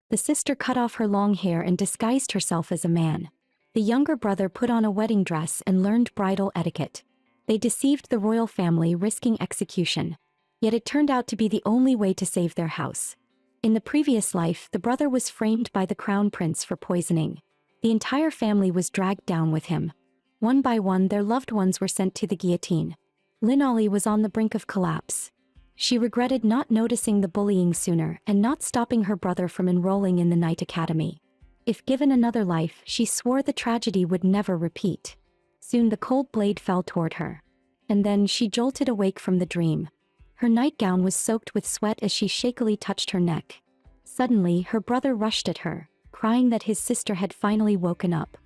The sister cut off her long hair and disguised herself as a man. The younger brother put on a wedding dress and learned bridal etiquette. They deceived the royal family, risking execution. Yet it turned out to be the only way to save their house. In the previous life, the brother was framed by the crown prince for poisoning. The entire family was dragged down with him. One by one, their loved ones were sent to the guillotine. Linolly was on the brink of collapse. She regretted not noticing the bullying sooner and not stopping her brother from enrolling in the Knight Academy. If given another life, she swore the tragedy would never repeat. Soon the cold blade fell toward her. And then she jolted awake from the dream. Her nightgown was soaked with sweat as she shakily touched her neck. Suddenly, her brother rushed at her, crying that his sister had finally woken up.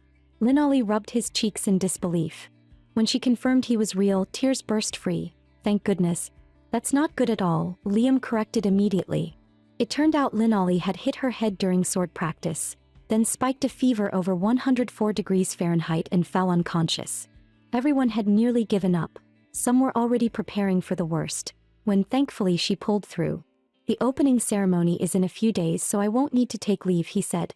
Linolly rubbed his cheeks in disbelief. When she confirmed he was real, tears burst free. Thank goodness. That's not good at all, Liam corrected immediately. It turned out Linolly had hit her head during sword practice, then spiked a fever over 104 degrees Fahrenheit and fell unconscious. Everyone had nearly given up. Some were already preparing for the worst, when thankfully she pulled through. The opening ceremony is in a few days, so I won't need to take leave, he said.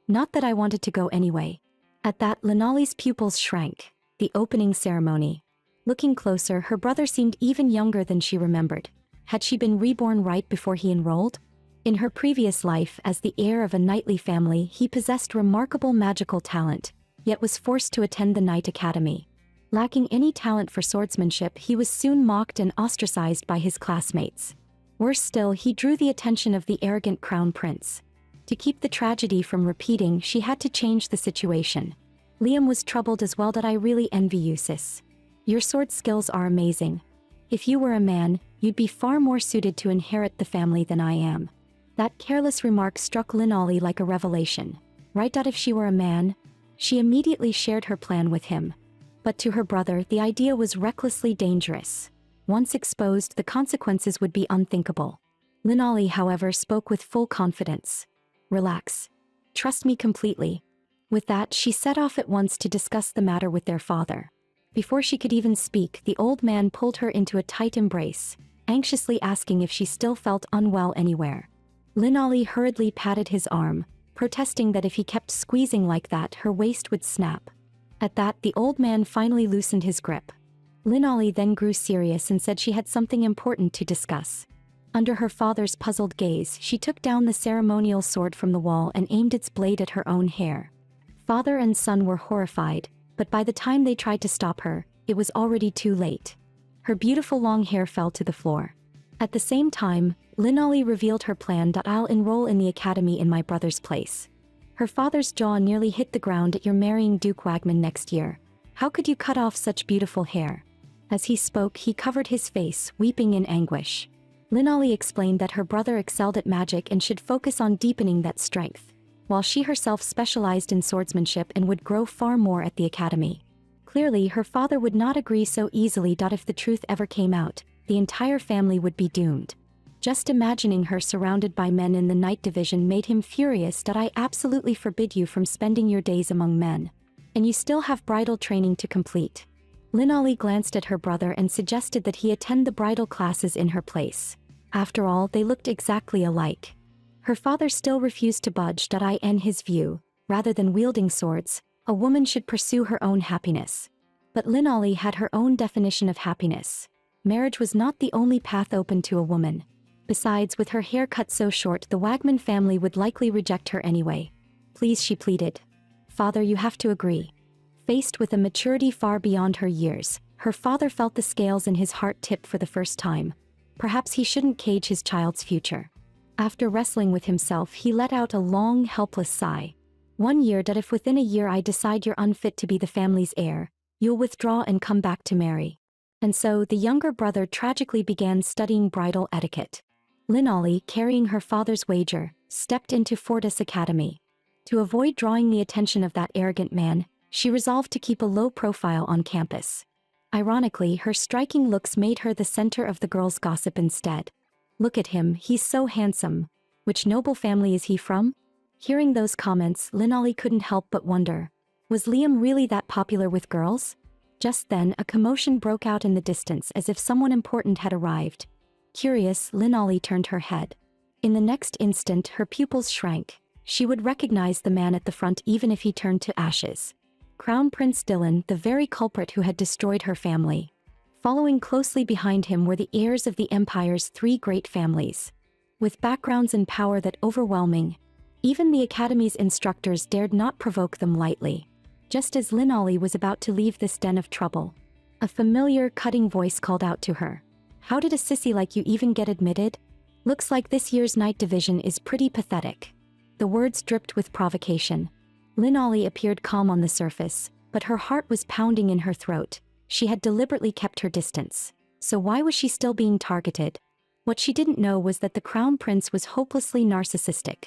Not that I wanted to go anyway. At that, Linolly's pupils shrank. The opening ceremony. Looking closer, her brother seemed even younger than she remembered. Had she been reborn right before he enrolled? In her previous life, as the heir of a knightly family, he possessed remarkable magical talent, yet was forced to attend the Knight Academy. Lacking any talent for swordsmanship, he was soon mocked and ostracized by his classmates. Worse still, he drew the attention of the arrogant crown prince. To keep the tragedy from repeating, she had to change the situation. Liam was troubled as well. I really envy you, sis. Your sword skills are amazing. If you were a man, you'd be far more suited to inherit the family than I am. That careless remark struck Linolly like a revelation. Right? If she were a man, she immediately shared her plan with him. But to her brother, the idea was recklessly dangerous. Once exposed, the consequences would be unthinkable. Linolly, however, spoke with full confidence. Relax. Trust me completely. With that, she set off at once to discuss the matter with their father. Before she could even speak, the old man pulled her into a tight embrace, anxiously asking if she still felt unwell anywhere. Linolly hurriedly patted his arm, protesting that if he kept squeezing like that, her waist would snap. At that, the old man finally loosened his grip. Linolly then grew serious and said she had something important to discuss. Under her father's puzzled gaze, she took down the ceremonial sword from the wall and aimed its blade at her own hair. Father and son were horrified, but by the time they tried to stop her, it was already too late. Her beautiful long hair fell to the floor. At the same time, Linolly revealed her plan. I'll enroll in the academy in my brother's place. Her father's jaw nearly hit the ground. You're marrying Duke Wagman next year. How could you cut off such beautiful hair? As he spoke, he covered his face, weeping in anguish. Linolly explained that her brother excelled at magic and should focus on deepening that strength, while she herself specialized in swordsmanship and would grow far more at the academy. Clearly, her father would not agree so easily. If the truth ever came out, the entire family would be doomed. Just imagining her surrounded by men in the Knight Division made him furious. I absolutely forbid you from spending your days among men. And you still have bridal training to complete. Linolly glanced at her brother and suggested that he attend the bridal classes in her place. After all, they looked exactly alike. Her father still refused to budge. In his view, rather than wielding swords, a woman should pursue her own happiness. But Linolly had her own definition of happiness. Marriage was not the only path open to a woman. Besides, with her hair cut so short, the Wagman family would likely reject her anyway. Please, she pleaded. Father, you have to agree. Faced with a maturity far beyond her years, her father felt the scales in his heart tip for the first time. Perhaps he shouldn't cage his child's future. After wrestling with himself, he let out a long, helpless sigh. 1 year. If within a year I decide you're unfit to be the family's heir, you'll withdraw and come back to marry. And so, the younger brother tragically began studying bridal etiquette. Linolly, carrying her father's wager, stepped into Fortis Academy. To avoid drawing the attention of that arrogant man, she resolved to keep a low profile on campus. Ironically, her striking looks made her the center of the girls' gossip instead. Look at him, he's so handsome. Which noble family is he from? Hearing those comments, Linolly couldn't help but wonder. Was Liam really that popular with girls? Just then, a commotion broke out in the distance as if someone important had arrived. Curious, Linolly turned her head. In the next instant, her pupils shrank. She would recognize the man at the front even if he turned to ashes. Crown Prince Dylan, the very culprit who had destroyed her family. Following closely behind him were the heirs of the Empire's three great families. With backgrounds and power that overwhelming, even the Academy's instructors dared not provoke them lightly. Just as Lin Ollie was about to leave this den of trouble, a familiar, cutting voice called out to her. "How did a sissy like you even get admitted? Looks like this year's night division is pretty pathetic." The words dripped with provocation. Lin Ollie appeared calm on the surface, but her heart was pounding in her throat. She had deliberately kept her distance. So why was she still being targeted? What she didn't know was that the Crown Prince was hopelessly narcissistic.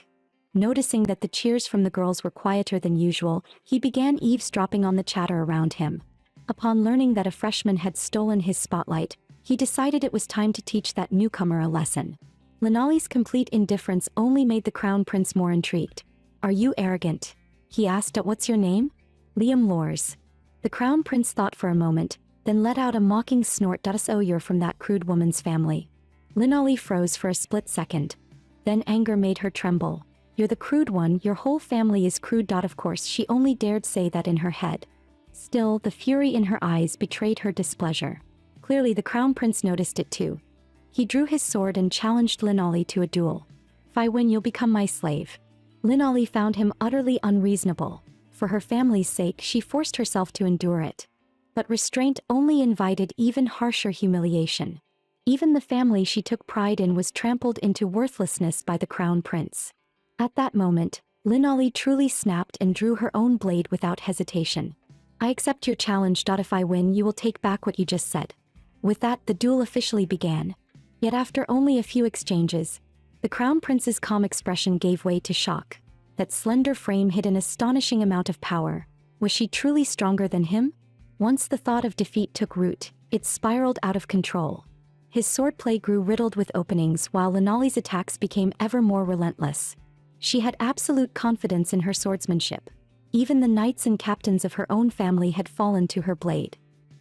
Noticing that the cheers from the girls were quieter than usual, he began eavesdropping on the chatter around him. Upon learning that a freshman had stolen his spotlight, he decided it was time to teach that newcomer a lesson. Lin Ollie's complete indifference only made the Crown Prince more intrigued. "Are you arrogant?" he asked. "What's your name?" "Liam Lors." The Crown Prince thought for a moment, then let out a mocking snort. "So you're from that crude woman's family." Lin Ollie froze for a split second. Then anger made her tremble. "You're the crude one, your whole family is crude." Of course, she only dared say that in her head. Still, the fury in her eyes betrayed her displeasure. Clearly the Crown Prince noticed it too. He drew his sword and challenged Lin Ollie to a duel. "If I win, you'll become my slave." Lin Ollie found him utterly unreasonable. For her family's sake, she forced herself to endure it. But restraint only invited even harsher humiliation. Even the family she took pride in was trampled into worthlessness by the Crown Prince. At that moment, Lin Ollie truly snapped and drew her own blade without hesitation. "I accept your challenge. If I win, you will take back what you just said." With that, the duel officially began. Yet after only a few exchanges, the Crown Prince's calm expression gave way to shock. That slender frame hid an astonishing amount of power. Was she truly stronger than him? Once the thought of defeat took root, it spiraled out of control. His swordplay grew riddled with openings while Lin Ollie's attacks became ever more relentless. She had absolute confidence in her swordsmanship. Even the knights and captains of her own family had fallen to her blade.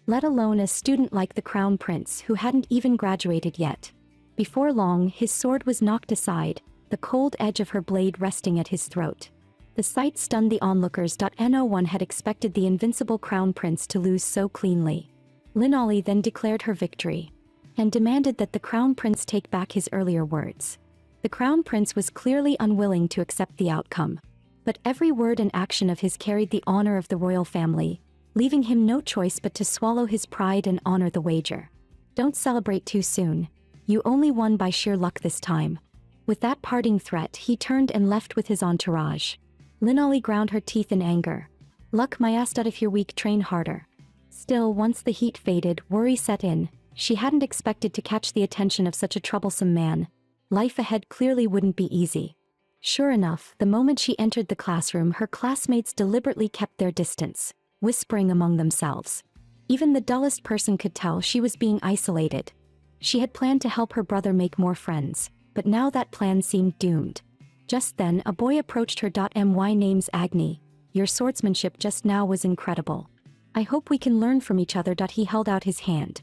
Let alone a student like the Crown Prince who hadn't even graduated yet. Before long, his sword was knocked aside, the cold edge of her blade resting at his throat. The sight stunned the onlookers. No one had expected the invincible Crown Prince to lose so cleanly. Lin Ollie then declared her victory, and demanded that the Crown Prince take back his earlier words. The Crown Prince was clearly unwilling to accept the outcome. But every word and action of his carried the honor of the royal family, leaving him no choice but to swallow his pride and honor the wager. "Don't celebrate too soon. You only won by sheer luck this time." With that parting threat, he turned and left with his entourage. Lin Ollie ground her teeth in anger. "Luck my ass. If you're weak, train harder." Still, once the heat faded, worry set in. She hadn't expected to catch the attention of such a troublesome man. Life ahead clearly wouldn't be easy. Sure enough, the moment she entered the classroom, her classmates deliberately kept their distance, whispering among themselves. Even the dullest person could tell she was being isolated. She had planned to help her brother make more friends, but now that plan seemed doomed. Just then, a boy approached her. "My name's Agni. Your swordsmanship just now was incredible. I hope we can learn from each other." He held out his hand.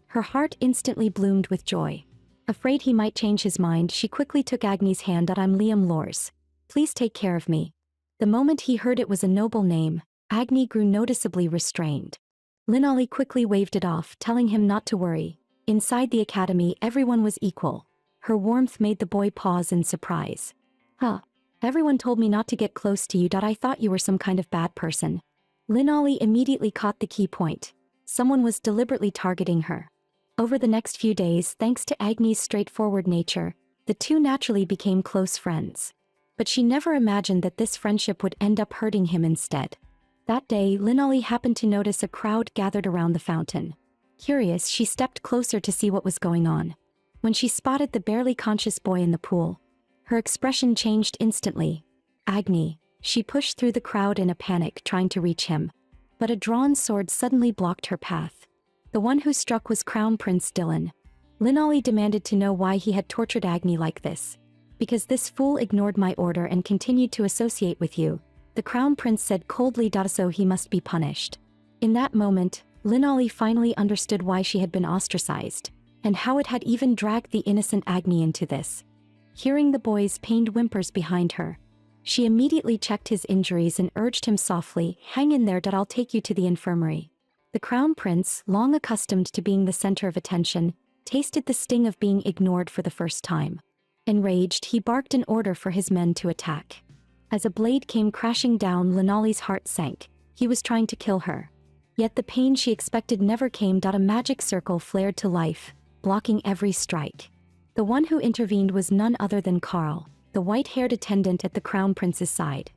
Her heart instantly bloomed with joy. Afraid he might change his mind, she quickly took Agni's hand. "I'm Liam Lors. Please take care of me." The moment he heard it was a noble name, Agni grew noticeably restrained. Lin Ollie quickly waved it off, telling him not to worry. Inside the academy, everyone was equal. Her warmth made the boy pause in surprise. "Huh. Everyone told me not to get close to you. I thought you were some kind of bad person." Lin Ollie immediately caught the key point. Someone was deliberately targeting her. Over the next few days, thanks to Agni's straightforward nature, the two naturally became close friends. But she never imagined that this friendship would end up hurting him instead. That day, Lin Ollie happened to notice a crowd gathered around the fountain. Curious, she stepped closer to see what was going on. When she spotted the barely conscious boy in the pool, her expression changed instantly. "Agni." She pushed through the crowd in a panic, trying to reach him. But a drawn sword suddenly blocked her path. The one who struck was Crown Prince Dylan. Lin Ollie demanded to know why he had tortured Agni like this. "Because this fool ignored my order and continued to associate with you," the Crown Prince said coldly. "So he must be punished." In that moment, Lin Ollie finally understood why she had been ostracized, and how it had even dragged the innocent Agni into this. Hearing the boy's pained whimpers behind her, She immediately checked his injuries and urged him softly, "Hang in there, I'll take you to the infirmary." The crown prince, long accustomed to being the center of attention, tasted the sting of being ignored for the first time. Enraged, he barked an order for his men to attack. As a blade came crashing down, Linali's heart sank. He was trying to kill her. Yet the pain she expected never came. A magic circle flared to life, blocking every strike. The one who intervened was none other than Carl, the white-haired attendant at the crown prince's side.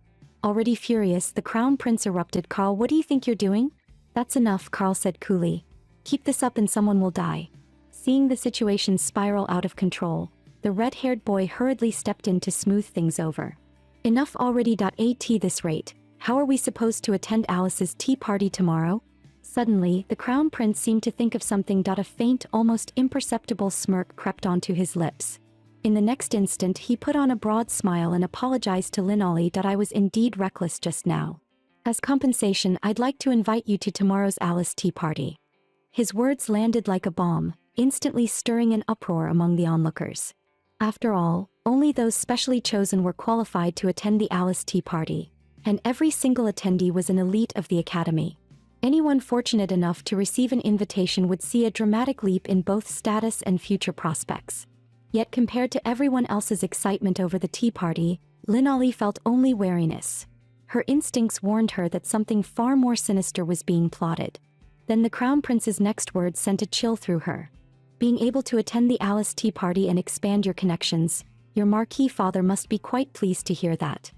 Already furious, the crown prince erupted. "Carl, what do you think you're doing?" "That's enough," Carl said coolly. "Keep this up and someone will die." Seeing the situation spiral out of control, the red-haired boy hurriedly stepped in to smooth things over. "Enough already. At this rate, how are we supposed to attend Alice's tea party tomorrow?" Suddenly, the crown prince seemed to think of something. A faint, almost imperceptible smirk crept onto his lips. In the next instant, he put on a broad smile and apologized to Linali. "I was indeed reckless just now. As compensation, I'd like to invite you to tomorrow's Alice tea party." His words landed like a bomb, instantly stirring an uproar among the onlookers. After all, only those specially chosen were qualified to attend the Alice tea party, and every single attendee was an elite of the academy. Anyone fortunate enough to receive an invitation would see a dramatic leap in both status and future prospects. Yet compared to everyone else's excitement over the tea party, Linali felt only wariness. Her instincts warned her that something far more sinister was being plotted. Then the crown prince's next words sent a chill through her. "Being able to attend the Alice tea party and expand your connections, your marquis father must be quite pleased to hear that."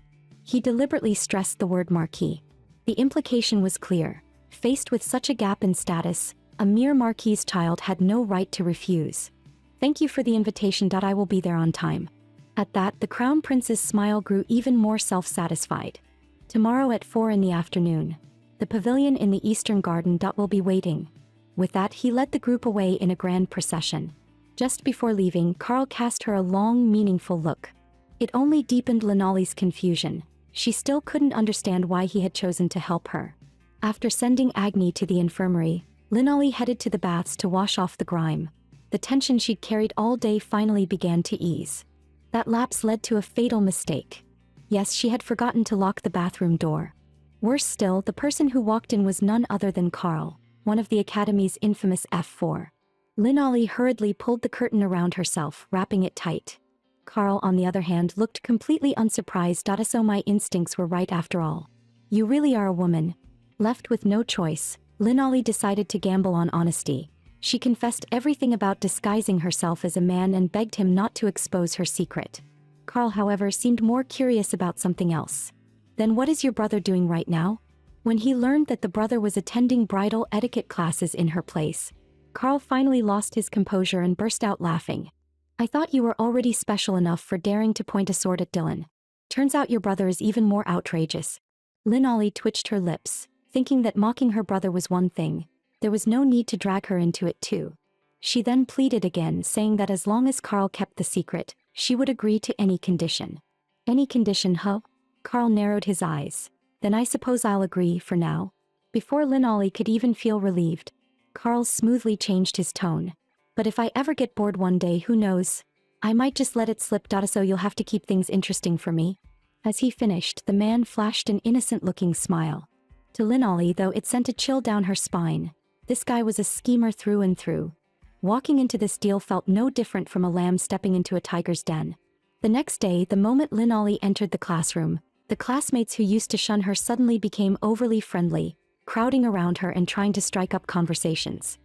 He deliberately stressed the word marquis. The implication was clear. Faced with such a gap in status, a mere marquis's child had no right to refuse. "Thank you for the invitation. I will be there on time." At that, the crown prince's smile grew even more self-satisfied. "Tomorrow at 4 in the afternoon. The pavilion in the eastern garden. Will be waiting." With that, he led the group away in a grand procession. Just before leaving, Carl cast her a long, meaningful look. It only deepened Linali's confusion. She still couldn't understand why he had chosen to help her. After sending Agni to the infirmary, Linali headed to the baths to wash off the grime. The tension she'd carried all day finally began to ease. That lapse led to a fatal mistake. Yes, she had forgotten to lock the bathroom door. Worse still, the person who walked in was none other than Carl, one of the Academy's infamous F4. Linali hurriedly pulled the curtain around herself, wrapping it tight. Carl, on the other hand, looked completely unsurprised. "So my instincts were right after all. You really are a woman." Left with no choice, Linali decided to gamble on honesty. She confessed everything about disguising herself as a man and begged him not to expose her secret. Carl, however, seemed more curious about something else. "Then what is your brother doing right now?" When he learned that the brother was attending bridal etiquette classes in her place, Carl finally lost his composure and burst out laughing. "I thought you were already special enough for daring to point a sword at Dylan. Turns out your brother is even more outrageous." Linali twitched her lips, thinking that mocking her brother was one thing. There was no need to drag her into it too. She then pleaded again, saying that as long as Carl kept the secret, she would agree to any condition. "Any condition, huh?" Carl narrowed his eyes. "Then I suppose I'll agree, for now." Before Linali could even feel relieved, Carl smoothly changed his tone. "But if I ever get bored one day, who knows? I might just let it slip. So you'll have to keep things interesting for me." As he finished, the man flashed an innocent-looking smile. To Linali, though, it sent a chill down her spine. This guy was a schemer through and through. Walking into this deal felt no different from a lamb stepping into a tiger's den. The next day, the moment Linali entered the classroom, the classmates who used to shun her suddenly became overly friendly, crowding around her and trying to strike up conversations.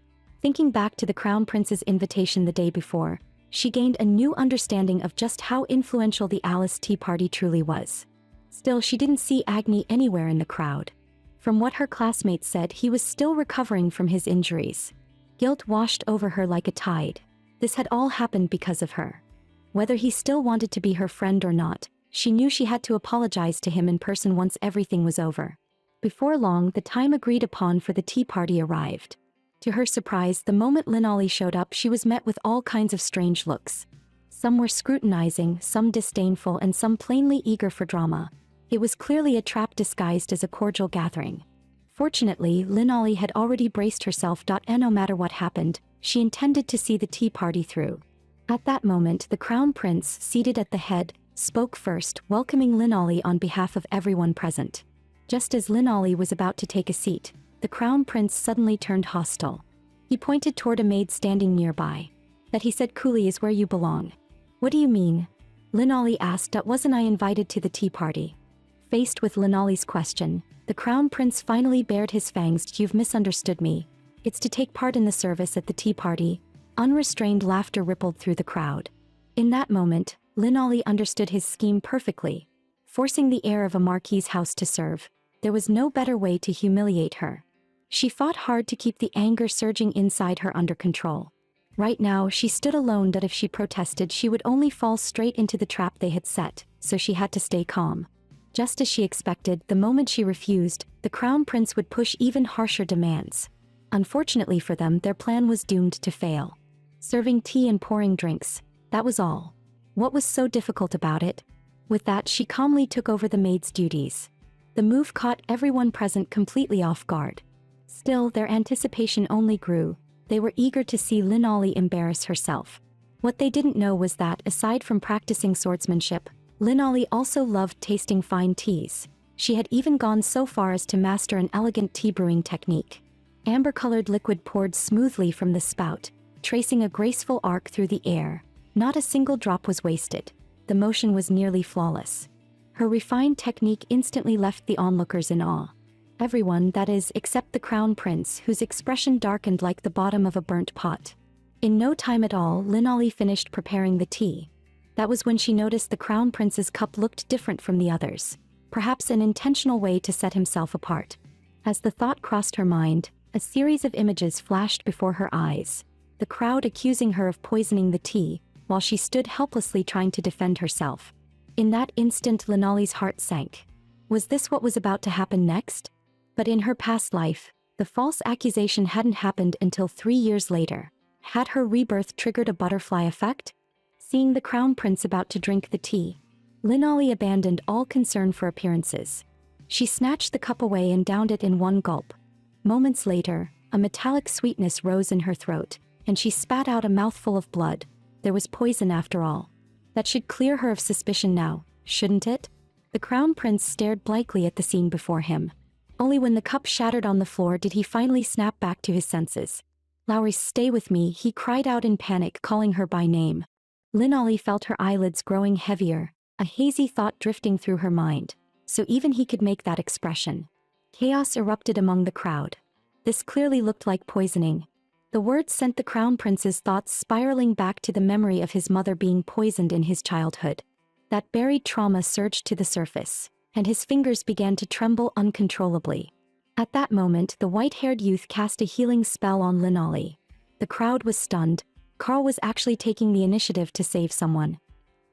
Thinking back to the Crown Prince's invitation the day before, she gained a new understanding of just how influential the Alice Tea Party truly was. Still, she didn't see Agni anywhere in the crowd. From what her classmates said, he was still recovering from his injuries. Guilt washed over her like a tide. This had all happened because of her. Whether he still wanted to be her friend or not, she knew she had to apologize to him in person once everything was over. Before long, the time agreed upon for the tea party arrived. To her surprise, the moment Linali showed up, she was met with all kinds of strange looks. Some were scrutinizing, some disdainful, and some plainly eager for drama. It was clearly a trap disguised as a cordial gathering. Fortunately, Linali had already braced herself. And no matter what happened, she intended to see the tea party through. At that moment, the Crown Prince, seated at the head, spoke first, welcoming Lin Ali on behalf of everyone present. Just as Lin Ali was about to take a seat, the crown prince suddenly turned hostile. He pointed toward a maid standing nearby. That, he said coolly, is where you belong. What do you mean? Lin Ali asked. That wasn't I invited to the tea party. Faced with Lin Ali's question, the crown prince finally bared his fangs. You've misunderstood me. It's to take part in the service at the tea party. Unrestrained laughter rippled through the crowd. In that moment, Lin Ali understood his scheme perfectly. Forcing the heir of a marquis's house to serve, there was no better way to humiliate her. She fought hard to keep the anger surging inside her under control. Right now, she stood alone that if she protested, she would only fall straight into the trap they had set, so she had to stay calm. Just as she expected, the moment she refused, the crown prince would push even harsher demands. Unfortunately for them, their plan was doomed to fail. Serving tea and pouring drinks, that was all. What was so difficult about it? With that, she calmly took over the maid's duties. The move caught everyone present completely off guard. Still, their anticipation only grew. They were eager to see Lin Ali embarrass herself. What they didn't know was that, aside from practicing swordsmanship, Lin Ali also loved tasting fine teas. She had even gone so far as to master an elegant tea brewing technique. Amber-colored liquid poured smoothly from the spout, tracing a graceful arc through the air. Not a single drop was wasted. The motion was nearly flawless. Her refined technique instantly left the onlookers in awe. Everyone, that is, except the crown prince, whose expression darkened like the bottom of a burnt pot. In no time at all, Lin Ali finished preparing the tea. That was when she noticed the crown prince's cup looked different from the others, perhaps an intentional way to set himself apart. As the thought crossed her mind, a series of images flashed before her eyes. The crowd accusing her of poisoning the tea, while she stood helplessly trying to defend herself. In that instant, Lin Ali's heart sank. Was this what was about to happen next? But in her past life, the false accusation hadn't happened until 3 years later. Had her rebirth triggered a butterfly effect? Seeing the crown prince about to drink the tea, Lin Ali abandoned all concern for appearances. She snatched the cup away and downed it in one gulp. Moments later, a metallic sweetness rose in her throat, and she spat out a mouthful of blood. There was poison after all. That should clear her of suspicion now, shouldn't it? The crown prince stared blankly at the scene before him. Only when the cup shattered on the floor did he finally snap back to his senses. Lowry, stay with me, he cried out in panic, calling her by name. Lin Ali felt her eyelids growing heavier, a hazy thought drifting through her mind. So even he could make that expression. Chaos erupted among the crowd. This clearly looked like poisoning. The words sent the crown prince's thoughts spiraling back to the memory of his mother being poisoned in his childhood. That buried trauma surged to the surface, and his fingers began to tremble uncontrollably. At that moment, the white-haired youth cast a healing spell on Lin Ali. The crowd was stunned. Carl was actually taking the initiative to save someone.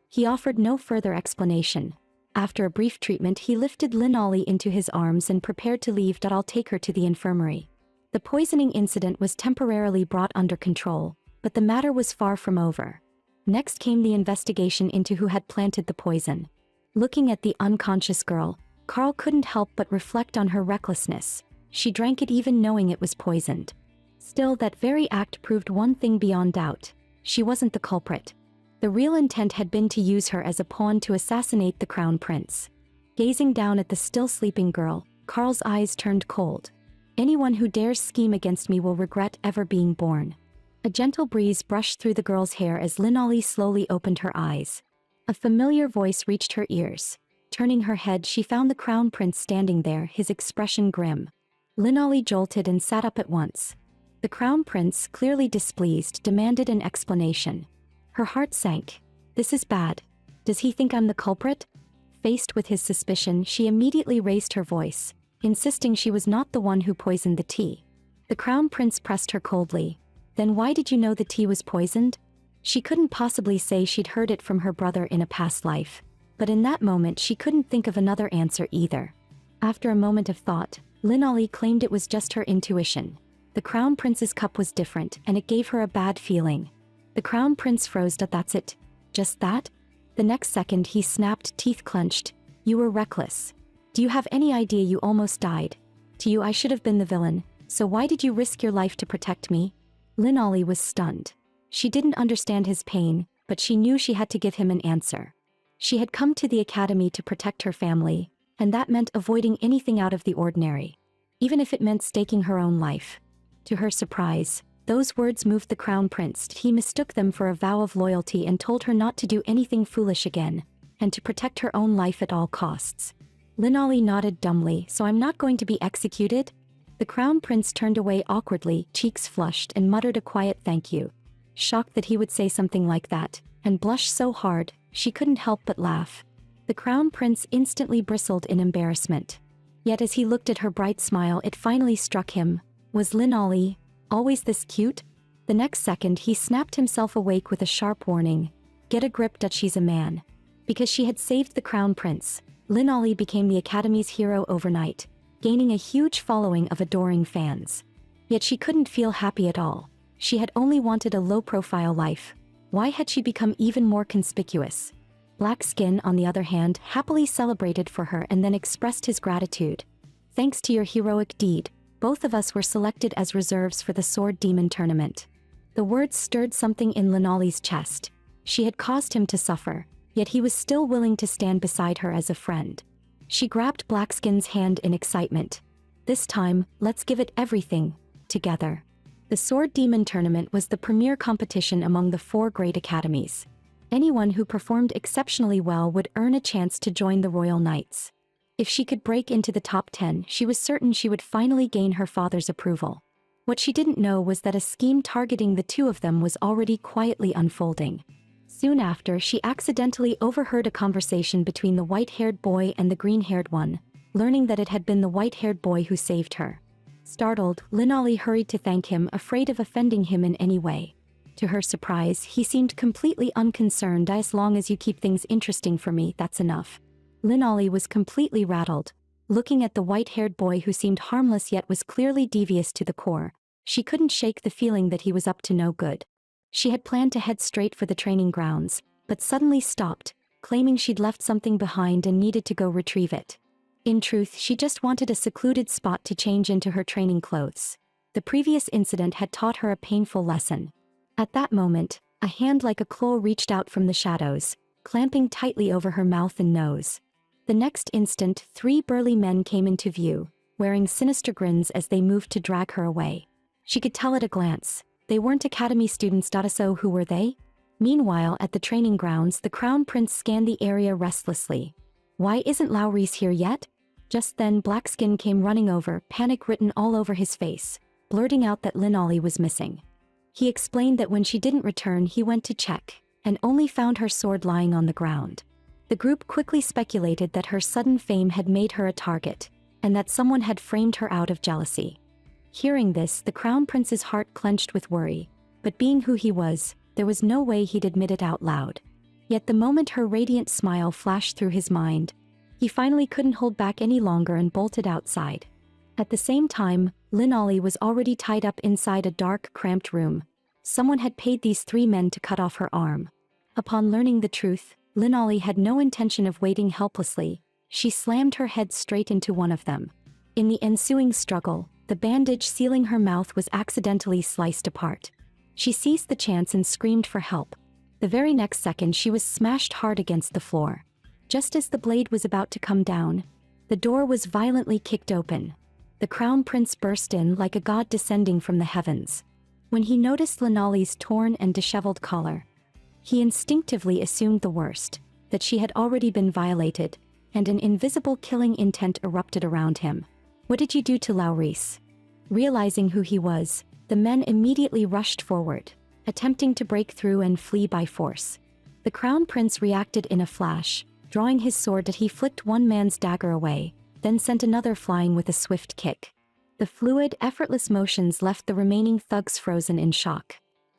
He offered no further explanation. After a brief treatment, he lifted Lin Ali into his arms and prepared to leave. I'll take her to the infirmary. The poisoning incident was temporarily brought under control, but the matter was far from over. Next came the investigation into who had planted the poison. Looking at the unconscious girl, Carl couldn't help but reflect on her recklessness. She drank it even knowing it was poisoned. Still, that very act proved one thing beyond doubt. She wasn't the culprit. The real intent had been to use her as a pawn to assassinate the crown prince. Gazing down at the still sleeping girl, Carl's eyes turned cold. Anyone who dares scheme against me will regret ever being born. A gentle breeze brushed through the girl's hair as Lin Ali slowly opened her eyes. A familiar voice reached her ears. Turning her head, she found the crown prince standing there, his expression grim. Lin Ali jolted and sat up at once. The crown prince, clearly displeased, demanded an explanation. Her heart sank. This is bad. Does he think I'm the culprit? Faced with his suspicion, she immediately raised her voice, insisting she was not the one who poisoned the tea. The crown prince pressed her coldly. Then why did you know the tea was poisoned? She couldn't possibly say she'd heard it from her brother in a past life. But in that moment she couldn't think of another answer either. After a moment of thought, Lin Ali claimed it was just her intuition. The crown prince's cup was different, and it gave her a bad feeling. The crown prince froze. That's it? Just that? The next second he snapped, teeth clenched. You were reckless. Do you have any idea you almost died? To you I should have been the villain, so why did you risk your life to protect me? Lin Ali was stunned. She didn't understand his pain, but she knew she had to give him an answer. She had come to the academy to protect her family, and that meant avoiding anything out of the ordinary, even if it meant staking her own life. To her surprise, those words moved the crown prince. He mistook them for a vow of loyalty and told her not to do anything foolish again, and to protect her own life at all costs. Linali nodded dumbly. "So I'm not going to be executed?" The crown prince turned away awkwardly, cheeks flushed, and muttered a quiet thank you. Shocked that he would say something like that, and blushed so hard, she couldn't help but laugh. The crown prince instantly bristled in embarrassment. Yet as he looked at her bright smile, it finally struck him. Was Linali always this cute? The next second he snapped himself awake with a sharp warning. Get a grip, that she's a man. Because she had saved the crown prince, Linali became the academy's hero overnight, gaining a huge following of adoring fans. Yet she couldn't feel happy at all. She had only wanted a low-profile life. Why had she become even more conspicuous? Black Skin, on the other hand, happily celebrated for her and then expressed his gratitude. Thanks to your heroic deed, both of us were selected as reserves for the Sword Demon tournament. The words stirred something in Linali's chest. She had caused him to suffer, yet he was still willing to stand beside her as a friend. She grabbed Blackskin's hand in excitement. This time, let's give it everything, together. The Sword Demon tournament was the premier competition among the 4 great academies. Anyone who performed exceptionally well would earn a chance to join the Royal Knights. If she could break into the top 10, she was certain she would finally gain her father's approval. What she didn't know was that a scheme targeting the 2 of them was already quietly unfolding. Soon after, she accidentally overheard a conversation between the white-haired boy and the green-haired one, learning that it had been the white-haired boy who saved her. Startled, Linali hurried to thank him, afraid of offending him in any way. To her surprise, he seemed completely unconcerned. "As long as you keep things interesting for me, that's enough." Linali was completely rattled. Looking at the white-haired boy who seemed harmless yet was clearly devious to the core, she couldn't shake the feeling that he was up to no good. She had planned to head straight for the training grounds, but suddenly stopped, claiming she'd left something behind and needed to go retrieve it. In truth, she just wanted a secluded spot to change into her training clothes. The previous incident had taught her a painful lesson. At that moment, a hand like a claw reached out from the shadows, clamping tightly over her mouth and nose. The next instant, 3 burly men came into view, wearing sinister grins as they moved to drag her away. She could tell at a glance. They weren't academy students. So who were they? Meanwhile, at the training grounds, the crown prince scanned the area restlessly. Why isn't Laurice here yet? Just then, Blackskin came running over, panic written all over his face, blurting out that Linali was missing. He explained that when she didn't return, he went to check, and only found her sword lying on the ground. The group quickly speculated that her sudden fame had made her a target, and that someone had framed her out of jealousy. Hearing this, the crown prince's heart clenched with worry, but being who he was, there was no way he'd admit it out loud. Yet the moment her radiant smile flashed through his mind, he finally couldn't hold back any longer and bolted outside. At the same time, Linali was already tied up inside a dark, cramped room. Someone had paid these 3 men to cut off her arm. Upon learning the truth, Linali had no intention of waiting helplessly. She slammed her head straight into one of them. In the ensuing struggle, the bandage sealing her mouth was accidentally sliced apart. She seized the chance and screamed for help. The very next second, she was smashed hard against the floor. Just as the blade was about to come down, the door was violently kicked open. The crown prince burst in like a god descending from the heavens. When he noticed Linali's torn and disheveled collar, he instinctively assumed the worst, that she had already been violated, and an invisible killing intent erupted around him. "What did you do to Laurice?" Realizing who he was, the men immediately rushed forward, attempting to break through and flee by force. The crown prince reacted in a flash, drawing his sword that he flicked one man's dagger away, then sent another flying with a swift kick. The fluid, effortless motions left the remaining thugs frozen in shock.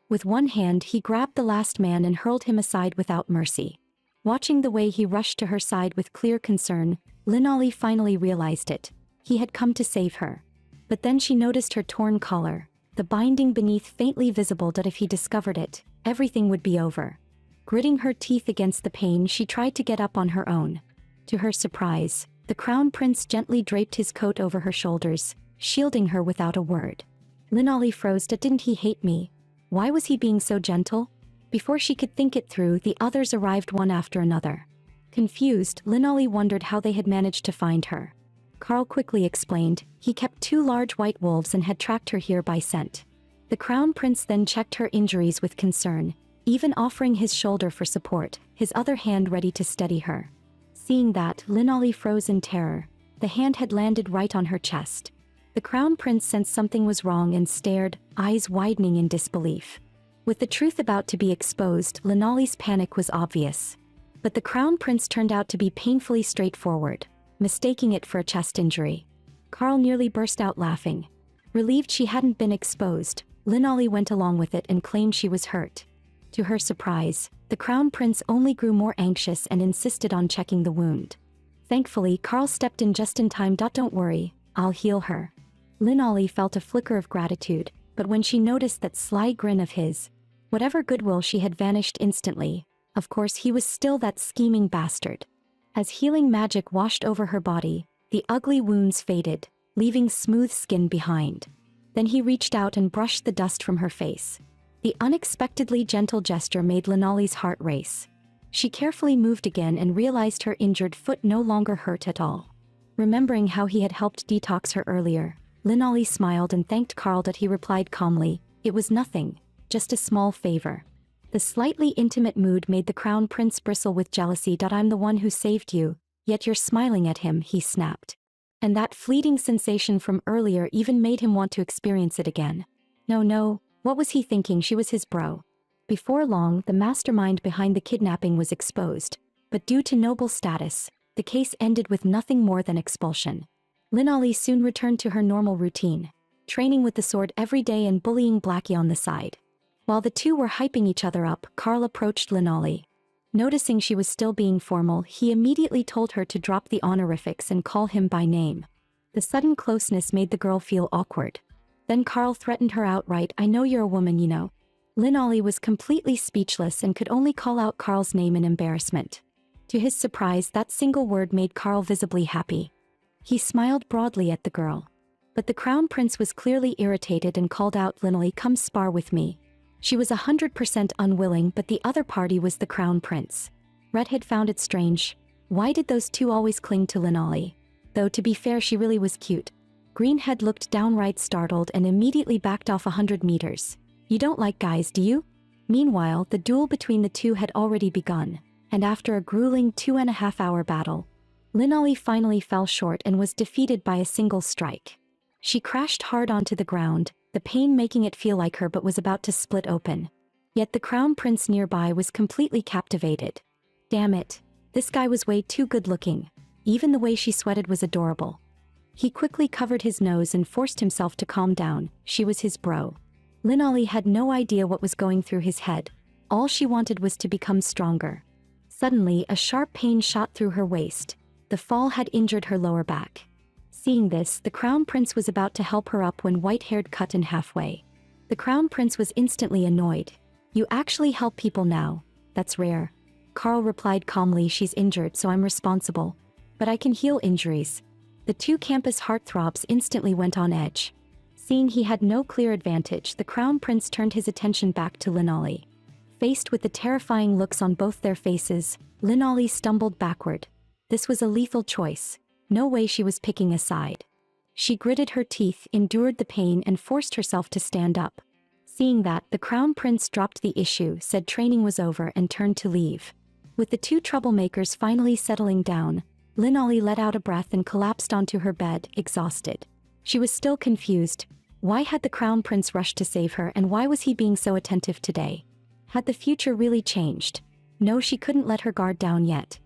With one hand, he grabbed the last man and hurled him aside without mercy. Watching the way he rushed to her side with clear concern, Linali finally realized it. He had come to save her. But then she noticed her torn collar, the binding beneath faintly visible, that if he discovered it, everything would be over. Gritting her teeth against the pain, she tried to get up on her own. To her surprise, the crown prince gently draped his coat over her shoulders, shielding her without a word. Linali froze. Didn't he hate me? Why was he being so gentle? Before she could think it through, the others arrived one after another. Confused, Linolly wondered how they had managed to find her. Carl quickly explained, he kept 2 large white wolves and had tracked her here by scent. The Crown Prince then checked her injuries with concern, even offering his shoulder for support, his other hand ready to steady her. Seeing that, Linolly froze in terror. The hand had landed right on her chest. The Crown Prince sensed something was wrong and stared, eyes widening in disbelief. With the truth about to be exposed, Linolly's panic was obvious. But the Crown Prince turned out to be painfully straightforward, mistaking it for a chest injury. Carl nearly burst out laughing. Relieved she hadn't been exposed, Linolly went along with it and claimed she was hurt. To her surprise, the Crown Prince only grew more anxious and insisted on checking the wound. Thankfully, Carl stepped in just in time. Don't worry, I'll heal her. Linolly felt a flicker of gratitude, but when she noticed that sly grin of his, whatever goodwill she had vanished instantly. Of course he was still that scheming bastard. As healing magic washed over her body, the ugly wounds faded, leaving smooth skin behind. Then he reached out and brushed the dust from her face. The unexpectedly gentle gesture made Linolly's heart race. She carefully moved again and realized her injured foot no longer hurt at all. Remembering how he had helped detox her earlier, Linolly smiled and thanked Carl. He replied calmly, "It was nothing, just a small favor." The slightly intimate mood made the Crown Prince bristle with jealousy. "I'm the one who saved you, yet you're smiling at him," he snapped. And that fleeting sensation from earlier even made him want to experience it again. No, what was he thinking? She was his bro. Before long, the mastermind behind the kidnapping was exposed, but due to noble status, the case ended with nothing more than expulsion. Linolly soon returned to her normal routine, training with the sword every day and bullying Blackie on the side. While the two were hyping each other up, Carl approached Linolly. Noticing she was still being formal, he immediately told her to drop the honorifics and call him by name. The sudden closeness made the girl feel awkward. Then Carl threatened her outright, "I know you're a woman, you know." Linolly was completely speechless and could only call out Carl's name in embarrassment. To his surprise, that single word made Carl visibly happy. He smiled broadly at the girl. But the Crown Prince was clearly irritated and called out, "Linolly, come spar with me." She was 100% unwilling, but the other party was the Crown Prince. Redhead found it strange. Why did those two always cling to Linolly? Though to be fair, she really was cute. Greenhead looked downright startled and immediately backed off 100 meters. "You don't like guys, do you?" Meanwhile, the duel between the two had already begun, and after a grueling 2.5-hour battle, Linolly finally fell short and was defeated by a single strike. She crashed hard onto the ground, the pain making it feel like her but was about to split open. Yet the Crown Prince nearby was completely captivated. Damn it, this guy was way too good looking. Even the way she sweated was adorable. He quickly covered his nose and forced himself to calm down. She was his bro. Linolly had no idea what was going through his head. All she wanted was to become stronger. Suddenly, a sharp pain shot through her waist. The fall had injured her lower back. Seeing this, the Crown Prince was about to help her up when White-haired cut in halfway. The Crown Prince was instantly annoyed. "You actually help people now. That's rare." Carl replied calmly, "She's injured, so I'm responsible. But I can heal injuries." The two campus heartthrobs instantly went on edge. Seeing he had no clear advantage, the Crown Prince turned his attention back to Linolly. Faced with the terrifying looks on both their faces, Linolly stumbled backward. This was a lethal choice. No way she was picking a side. She gritted her teeth, endured the pain, and forced herself to stand up. Seeing that, the Crown Prince dropped the issue, said training was over, and turned to leave. With the two troublemakers finally settling down, Linolly let out a breath and collapsed onto her bed, exhausted. She was still confused. Why had the Crown Prince rushed to save her, and why was he being so attentive today? Had the future really changed? No, she couldn't let her guard down yet.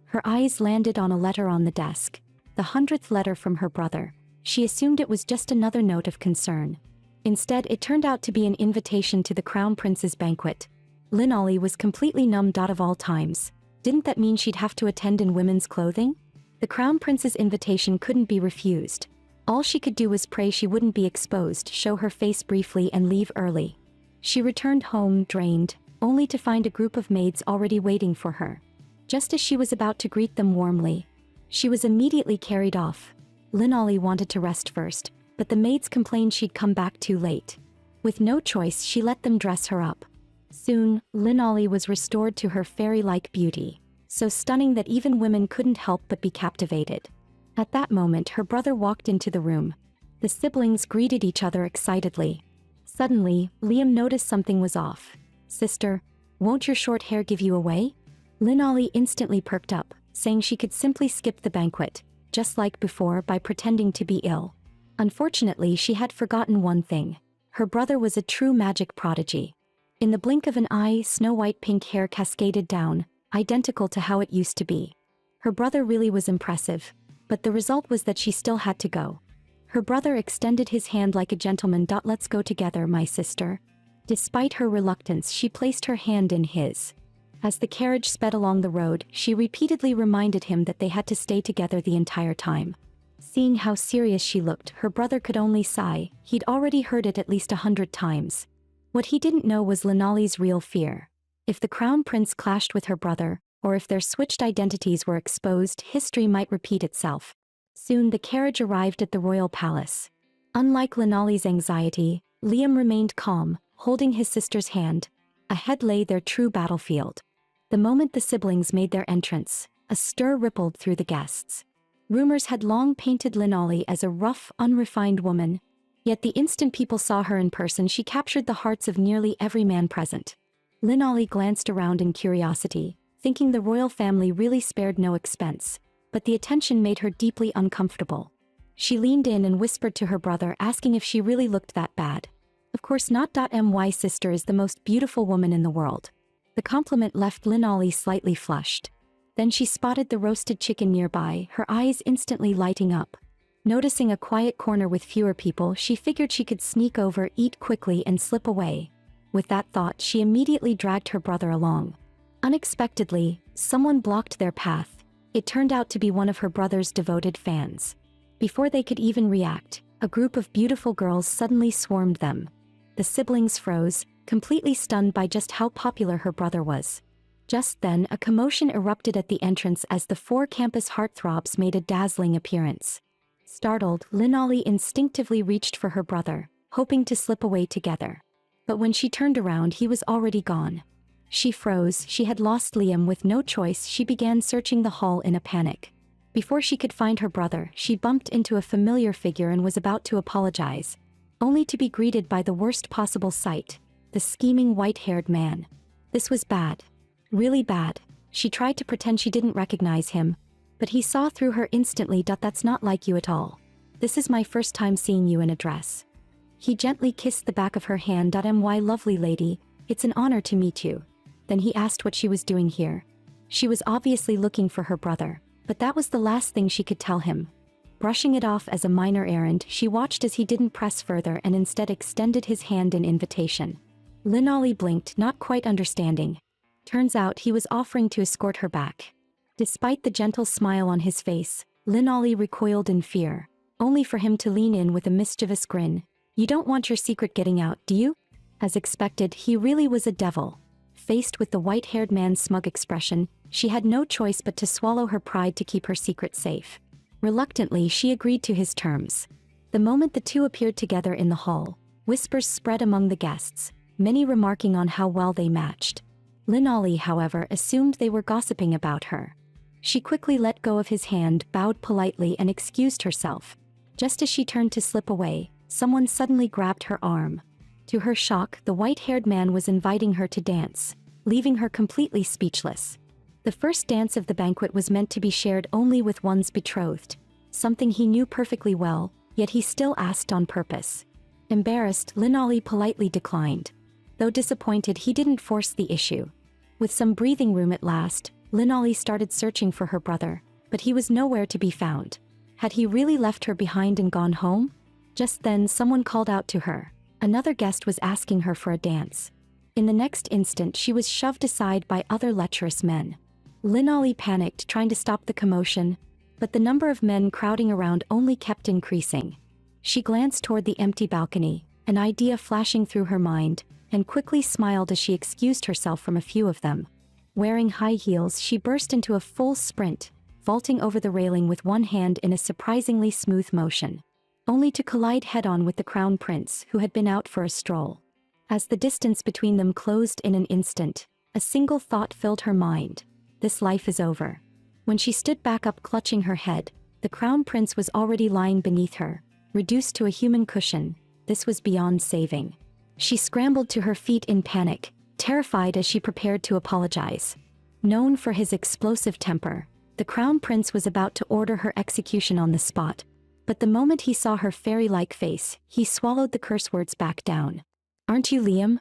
Her eyes landed on a letter on the desk. The 100th letter from her brother. She assumed it was just another note of concern. Instead, it turned out to be an invitation to the Crown Prince's banquet. Linolly was completely numbed. Of all times, didn't that mean she'd have to attend in women's clothing? The Crown Prince's invitation couldn't be refused. All she could do was pray she wouldn't be exposed, show her face briefly, and leave early. She returned home, drained, only to find a group of maids already waiting for her. Just as she was about to greet them warmly, she was immediately carried off. Linolly wanted to rest first, but the maids complained she'd come back too late. With no choice, she let them dress her up. Soon, Linolly was restored to her fairy-like beauty. so stunning that even women couldn't help but be captivated. At that moment, her brother walked into the room. The siblings greeted each other excitedly. Suddenly, Liam noticed something was off. "Sister, won't your short hair give you away?" Linolly instantly perked up, saying she could simply skip the banquet, just like before, by pretending to be ill. Unfortunately, she had forgotten one thing. Her brother was a true magic prodigy. In the blink of an eye, snow-white pink hair cascaded down, identical to how it used to be. Her brother really was impressive, but the result was that she still had to go. Her brother extended his hand like a gentleman. "Let's go together, my sister." Despite her reluctance, she placed her hand in his. As the carriage sped along the road, she repeatedly reminded him that they had to stay together the entire time. Seeing how serious she looked, her brother could only sigh. He'd already heard it at least 100 times. What he didn't know was Linolly's real fear. If the crown prince clashed with her brother, or if their switched identities were exposed, history might repeat itself. Soon the carriage arrived at the royal palace. Unlike Linolly's anxiety, Liam remained calm, holding his sister's hand. Ahead lay their true battlefield. The moment the siblings made their entrance, a stir rippled through the guests. Rumors had long painted Linolly as a rough, unrefined woman, yet the instant people saw her in person, she captured the hearts of nearly every man present. Linolly glanced around in curiosity, thinking the royal family really spared no expense, but the attention made her deeply uncomfortable. She leaned in and whispered to her brother, asking if she really looked that bad. "Of course not. My sister is the most beautiful woman in the world." The compliment left Linolly slightly flushed. Then she spotted the roasted chicken nearby, her eyes instantly lighting up. Noticing a quiet corner with fewer people, she figured she could sneak over, eat quickly, and slip away. With that thought, she immediately dragged her brother along. Unexpectedly, someone blocked their path. It turned out to be one of her brother's devoted fans. Before they could even react, a group of beautiful girls suddenly swarmed them. The siblings froze, completely stunned by just how popular her brother was. Just then, a commotion erupted at the entrance as the 4 campus heartthrobs made a dazzling appearance. Startled, Linolly instinctively reached for her brother, hoping to slip away together. But when she turned around, he was already gone. She froze. She had lost Liam. With no choice, she began searching the hall in a panic. Before she could find her brother, she bumped into a familiar figure and was about to apologize, only to be greeted by the worst possible sight: the scheming white-haired man. This was bad. Really bad. She tried to pretend she didn't recognize him, but he saw through her instantly. "That's not like you at all. This is my first time seeing you in a dress." He gently kissed the back of her hand. "My lovely lady, it's an honor to meet you." Then he asked what she was doing here. She was obviously looking for her brother, but that was the last thing she could tell him. Brushing it off as a minor errand, she watched as he didn't press further and instead extended his hand in invitation. Linolly blinked, not quite understanding. Turns out he was offering to escort her back. Despite the gentle smile on his face, Linolly recoiled in fear, only for him to lean in with a mischievous grin. "You don't want your secret getting out, do you?" As expected, he really was a devil. Faced with the white-haired man's smug expression, she had no choice but to swallow her pride to keep her secret safe. Reluctantly, she agreed to his terms. The moment the two appeared together in the hall, whispers spread among the guests, many remarking on how well they matched. Linolly, however, assumed they were gossiping about her. She quickly let go of his hand, bowed politely, and excused herself. Just as she turned to slip away, someone suddenly grabbed her arm. To her shock, the white-haired man was inviting her to dance, leaving her completely speechless. The first dance of the banquet was meant to be shared only with one's betrothed, something he knew perfectly well, yet he still asked on purpose. Embarrassed, Linolly politely declined. Though disappointed, he didn't force the issue. With some breathing room at last, Linolly started searching for her brother, but he was nowhere to be found. Had he really left her behind and gone home? Just then, someone called out to her. Another guest was asking her for a dance. In the next instant, she was shoved aside by other lecherous men. Linolly panicked, trying to stop the commotion, but the number of men crowding around only kept increasing. She glanced toward the empty balcony, an idea flashing through her mind, and quickly smiled as she excused herself from a few of them. Wearing high heels, she burst into a full sprint, vaulting over the railing with one hand in a surprisingly smooth motion, only to collide head-on with the crown prince, who had been out for a stroll. As the distance between them closed in an instant, a single thought filled her mind. this life is over. When she stood back up clutching her head, the crown prince was already lying beneath her, reduced to a human cushion. This was beyond saving. She scrambled to her feet in panic, terrified as she prepared to apologize. Known for his explosive temper, the crown prince was about to order her execution on the spot. But the moment he saw her fairy-like face, he swallowed the curse words back down. "Aren't you Liam?"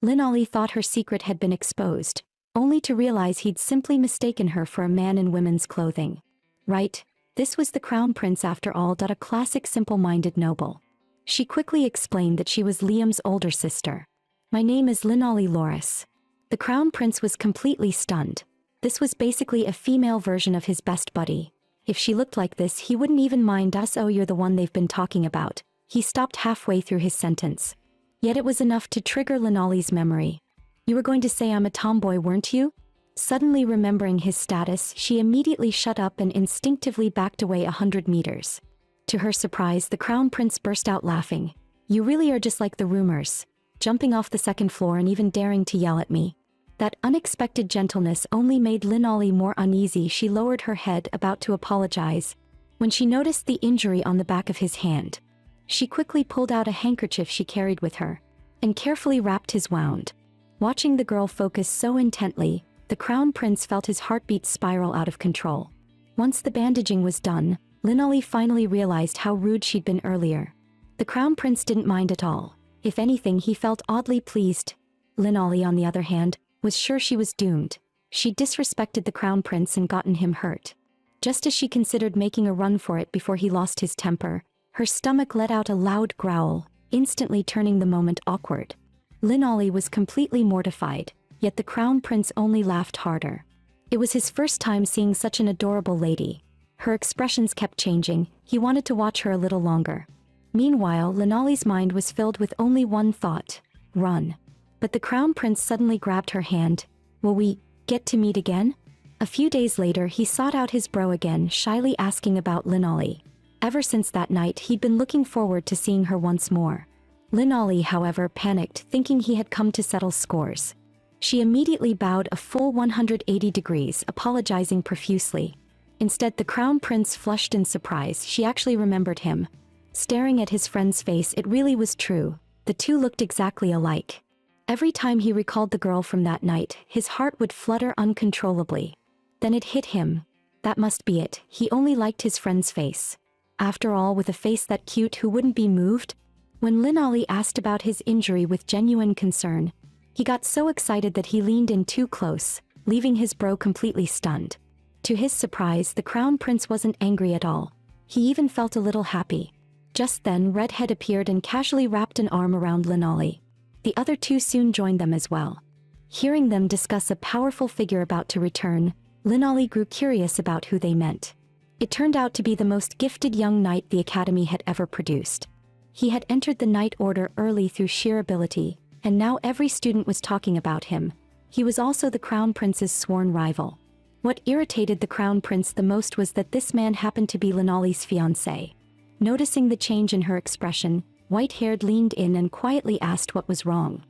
Linolly thought her secret had been exposed, only to realize he'd simply mistaken her for a man in women's clothing. Right, this was the crown prince after all. A classic simple-minded noble. She quickly explained that she was Liam's older sister. "My name is Linolly Loris." The crown prince was completely stunned. This was basically a female version of his best buddy. If she looked like this, he wouldn't even mind us. "Oh, you're the one they've been talking about." He stopped halfway through his sentence. Yet it was enough to trigger Linolly's memory. "You were going to say I'm a tomboy, weren't you?" Suddenly remembering his status, she immediately shut up and instinctively backed away 100 meters. To her surprise, the crown prince burst out laughing. "You really are just like the rumors. Jumping off the second floor and even daring to yell at me." That unexpected gentleness only made Linolly more uneasy. She lowered her head, about to apologize, when she noticed the injury on the back of his hand. She quickly pulled out a handkerchief she carried with her, and carefully wrapped his wound. Watching the girl focus so intently, the crown prince felt his heartbeat spiral out of control. Once the bandaging was done, Linolly finally realized how rude she'd been earlier. The crown prince didn't mind at all. If anything, he felt oddly pleased. Linolly, on the other hand, was sure she was doomed. She disrespected the crown prince and gotten him hurt. Just as she considered making a run for it before he lost his temper, her stomach let out a loud growl, instantly turning the moment awkward. Linolly was completely mortified, yet the crown prince only laughed harder. It was his first time seeing such an adorable lady. Her expressions kept changing. He wanted to watch her a little longer. Meanwhile, Linolly's mind was filled with only one thought: run. But the crown prince suddenly grabbed her hand. "Will we get to meet again?" A few days later, he sought out his bro again, shyly asking about Linolly. Ever since that night, he'd been looking forward to seeing her once more. Linolly, however, panicked, thinking he had come to settle scores. She immediately bowed a full 180 degrees, apologizing profusely. Instead, the crown prince flushed in surprise. She actually remembered him. Staring at his friend's face, it really was true. The two looked exactly alike. Every time he recalled the girl from that night, his heart would flutter uncontrollably. Then it hit him. That must be it. He only liked his friend's face. After all, with a face that cute, who wouldn't be moved? When Linolly asked about his injury with genuine concern, he got so excited that he leaned in too close, leaving his bro completely stunned. To his surprise, the crown prince wasn't angry at all. He even felt a little happy. Just then, Redhead appeared and casually wrapped an arm around Linolly. The other two soon joined them as well. Hearing them discuss a powerful figure about to return, Linolly grew curious about who they meant. It turned out to be the most gifted young knight the Academy had ever produced. He had entered the Knight Order early through sheer ability, and now every student was talking about him. He was also the Crown Prince's sworn rival. What irritated the Crown Prince the most was that this man happened to be Linolly's fiancé. Noticing the change in her expression, White-Haired leaned in and quietly asked what was wrong.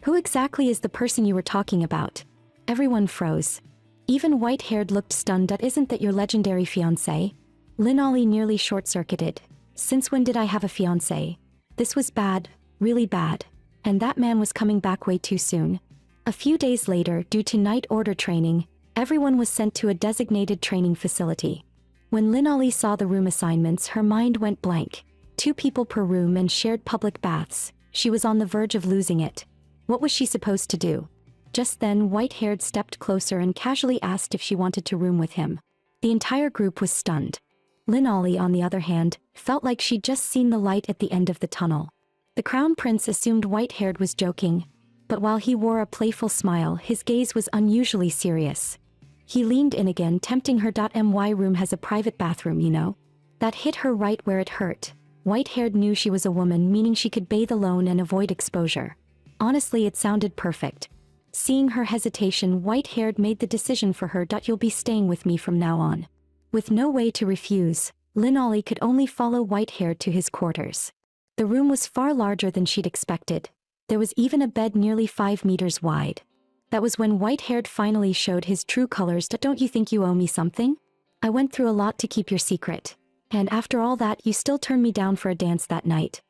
"Who exactly is the person you were talking about?" Everyone froze. Even White-Haired looked stunned. "Isn't that your legendary fiancé?" Linolly nearly short-circuited. "Since when did I have a fiancé? This was bad, really bad. And that man was coming back way too soon." A few days later, due to Knight Order training, everyone was sent to a designated training facility. When Linolly saw the room assignments, her mind went blank. 2 people per room and shared public baths. She was on the verge of losing it. What was she supposed to do? Just then, White-Haired stepped closer and casually asked if she wanted to room with him. The entire group was stunned. Linolly, on the other hand, felt like she'd just seen the light at the end of the tunnel. The Crown Prince assumed White-Haired was joking, but while he wore a playful smile, his gaze was unusually serious. He leaned in again, tempting her. "My room has a private bathroom, you know." That hit her right where it hurt. White-Haired knew she was a woman, meaning she could bathe alone and avoid exposure. Honestly, it sounded perfect. Seeing her hesitation, White-Haired made the decision for her. "You'll be staying with me from now on." With no way to refuse, Linolly could only follow White-Haired to his quarters. The room was far larger than she'd expected. There was even a bed nearly 5 meters wide. That was when White-haired finally showed his true colors. Don't you think you owe me something? I went through a lot to keep your secret. And after all that, you still turned me down for a dance that night.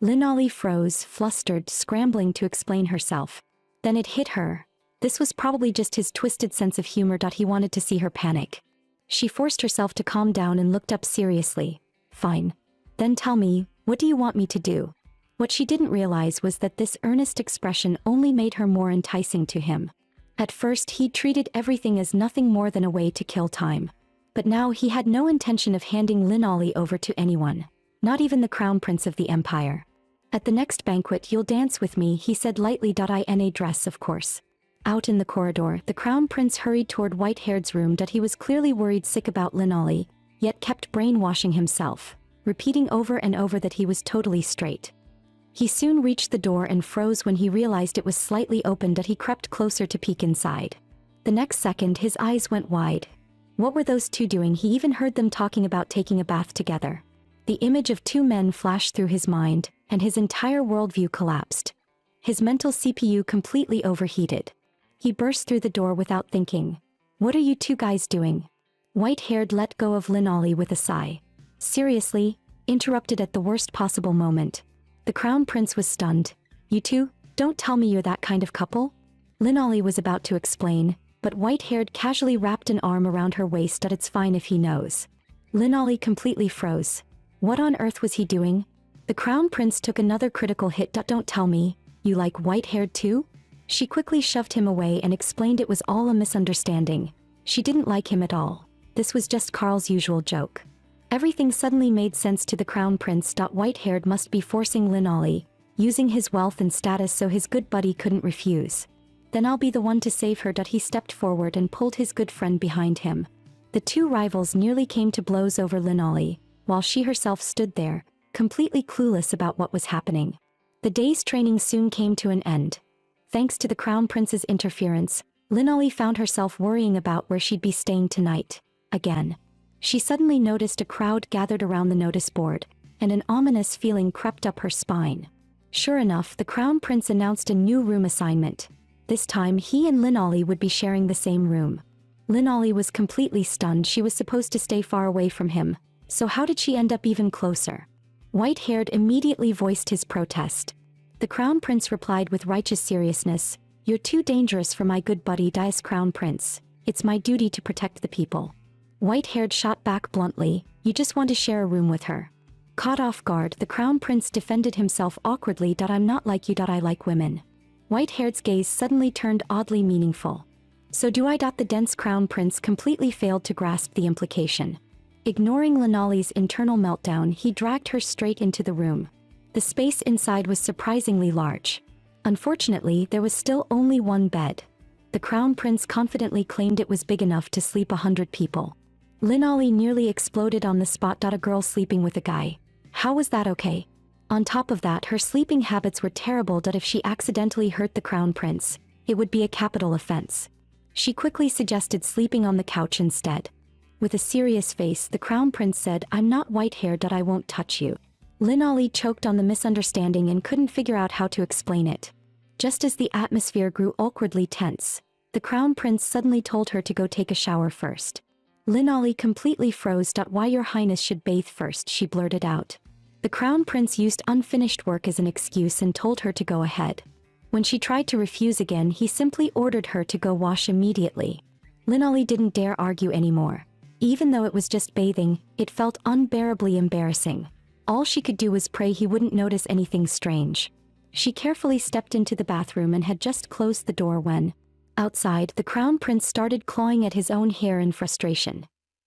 Linolly froze, flustered, scrambling to explain herself. Then it hit her. This was probably just his twisted sense of humor. He wanted to see her panic. She forced herself to calm down and looked up seriously. Fine. Then tell me, what do you want me to do? What she didn't realize was that this earnest expression only made her more enticing to him. At first, he treated everything as nothing more than a way to kill time. But now he had no intention of handing Linolly over to anyone. Not even the crown prince of the empire. At the next banquet you'll dance with me, he said lightly. In a dress, of course. Out in the corridor, the crown prince hurried toward White-haired's room. He was clearly worried sick about Linolly, yet kept brainwashing himself, repeating over and over that he was totally straight. He soon reached the door and froze when he realized it was slightly open. He crept closer to peek inside. The next second his eyes went wide. What were those two doing? He even heard them talking about taking a bath together. The image of two men flashed through his mind, and his entire worldview collapsed. His mental CPU completely overheated. He burst through the door without thinking. What are you two guys doing? White-haired let go of Linolly with a sigh. Seriously? Interrupted at the worst possible moment. The crown prince was stunned. You two? Don't tell me you're that kind of couple? Linolly was about to explain, but White-haired casually wrapped an arm around her waist. It's fine if he knows. Linolly completely froze. What on earth was he doing? The crown prince took another critical hit. Don't tell me, you like White-haired too? She quickly shoved him away and explained it was all a misunderstanding. She didn't like him at all. This was just Carl's usual joke. Everything suddenly made sense to the crown prince. White-haired must be forcing Linolly, using his wealth and status so his good buddy couldn't refuse. Then I'll be the one to save her. He stepped forward and pulled his good friend behind him. The two rivals nearly came to blows over Linolly, while she herself stood there, completely clueless about what was happening. The day's training soon came to an end. Thanks to the crown prince's interference, Linolly found herself worrying about where she'd be staying tonight. Again. She suddenly noticed a crowd gathered around the notice board, and an ominous feeling crept up her spine. Sure enough, the crown prince announced a new room assignment. This time he and Linolly would be sharing the same room. Linolly was completely stunned. She was supposed to stay far away from him, so how did she end up even closer? White-haired immediately voiced his protest. The crown prince replied with righteous seriousness, "You're too dangerous for my good buddy Dias crown prince. It's my duty to protect the people." White-haired shot back bluntly, "You just want to share a room with her." Caught off guard, the crown prince defended himself awkwardly. "I'm not like you. I like women." White-haired's gaze suddenly turned oddly meaningful. "So do I." The dense crown prince completely failed to grasp the implication. Ignoring Linolly's internal meltdown, he dragged her straight into the room. The space inside was surprisingly large. Unfortunately, there was still only one bed. The crown prince confidently claimed it was big enough to sleep 100 people. Linolly nearly exploded on the spot. A girl sleeping with a guy. How was that okay? On top of that, her sleeping habits were terrible. If she accidentally hurt the crown prince, it would be a capital offense. She quickly suggested sleeping on the couch instead. With a serious face, the crown prince said, "I'm not White-haired. I won't touch you." Linolly choked on the misunderstanding and couldn't figure out how to explain it. Just as the atmosphere grew awkwardly tense, the crown prince suddenly told her to go take a shower first. Linolly completely froze. "Why your highness should bathe first," she blurted out. The crown prince used unfinished work as an excuse and told her to go ahead. When she tried to refuse again, he simply ordered her to go wash immediately. Linolly didn't dare argue anymore. Even though it was just bathing, it felt unbearably embarrassing. All she could do was pray he wouldn't notice anything strange. She carefully stepped into the bathroom and had just closed the door when, outside, the crown prince started clawing at his own hair in frustration.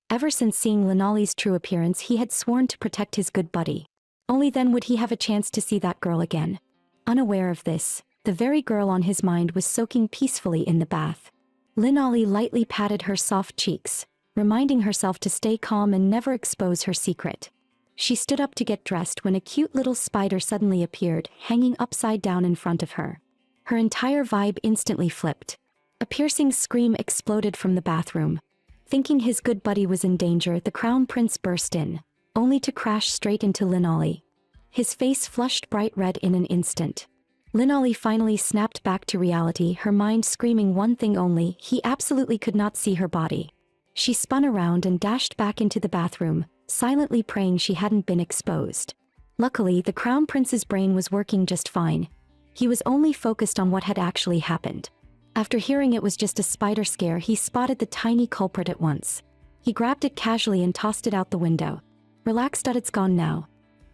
Ever since seeing Linolly's true appearance, he had sworn to protect his good buddy. Only then would he have a chance to see that girl again. Unaware of this, the very girl on his mind was soaking peacefully in the bath. Linolly lightly patted her soft cheeks, reminding herself to stay calm and never expose her secret. She stood up to get dressed when a cute little spider suddenly appeared, hanging upside down in front of her. Her entire vibe instantly flipped. A piercing scream exploded from the bathroom. Thinking his good buddy was in danger, the crown prince burst in, only to crash straight into Linolly. His face flushed bright red in an instant. Linolly finally snapped back to reality, her mind screaming one thing only: he absolutely could not see her body. She spun around and dashed back into the bathroom, silently praying she hadn't been exposed. Luckily, the Crown Prince's brain was working just fine. He was only focused on what had actually happened. After hearing it was just a spider scare, he spotted the tiny culprit at once. He grabbed it casually and tossed it out the window. Relaxed, it's gone now.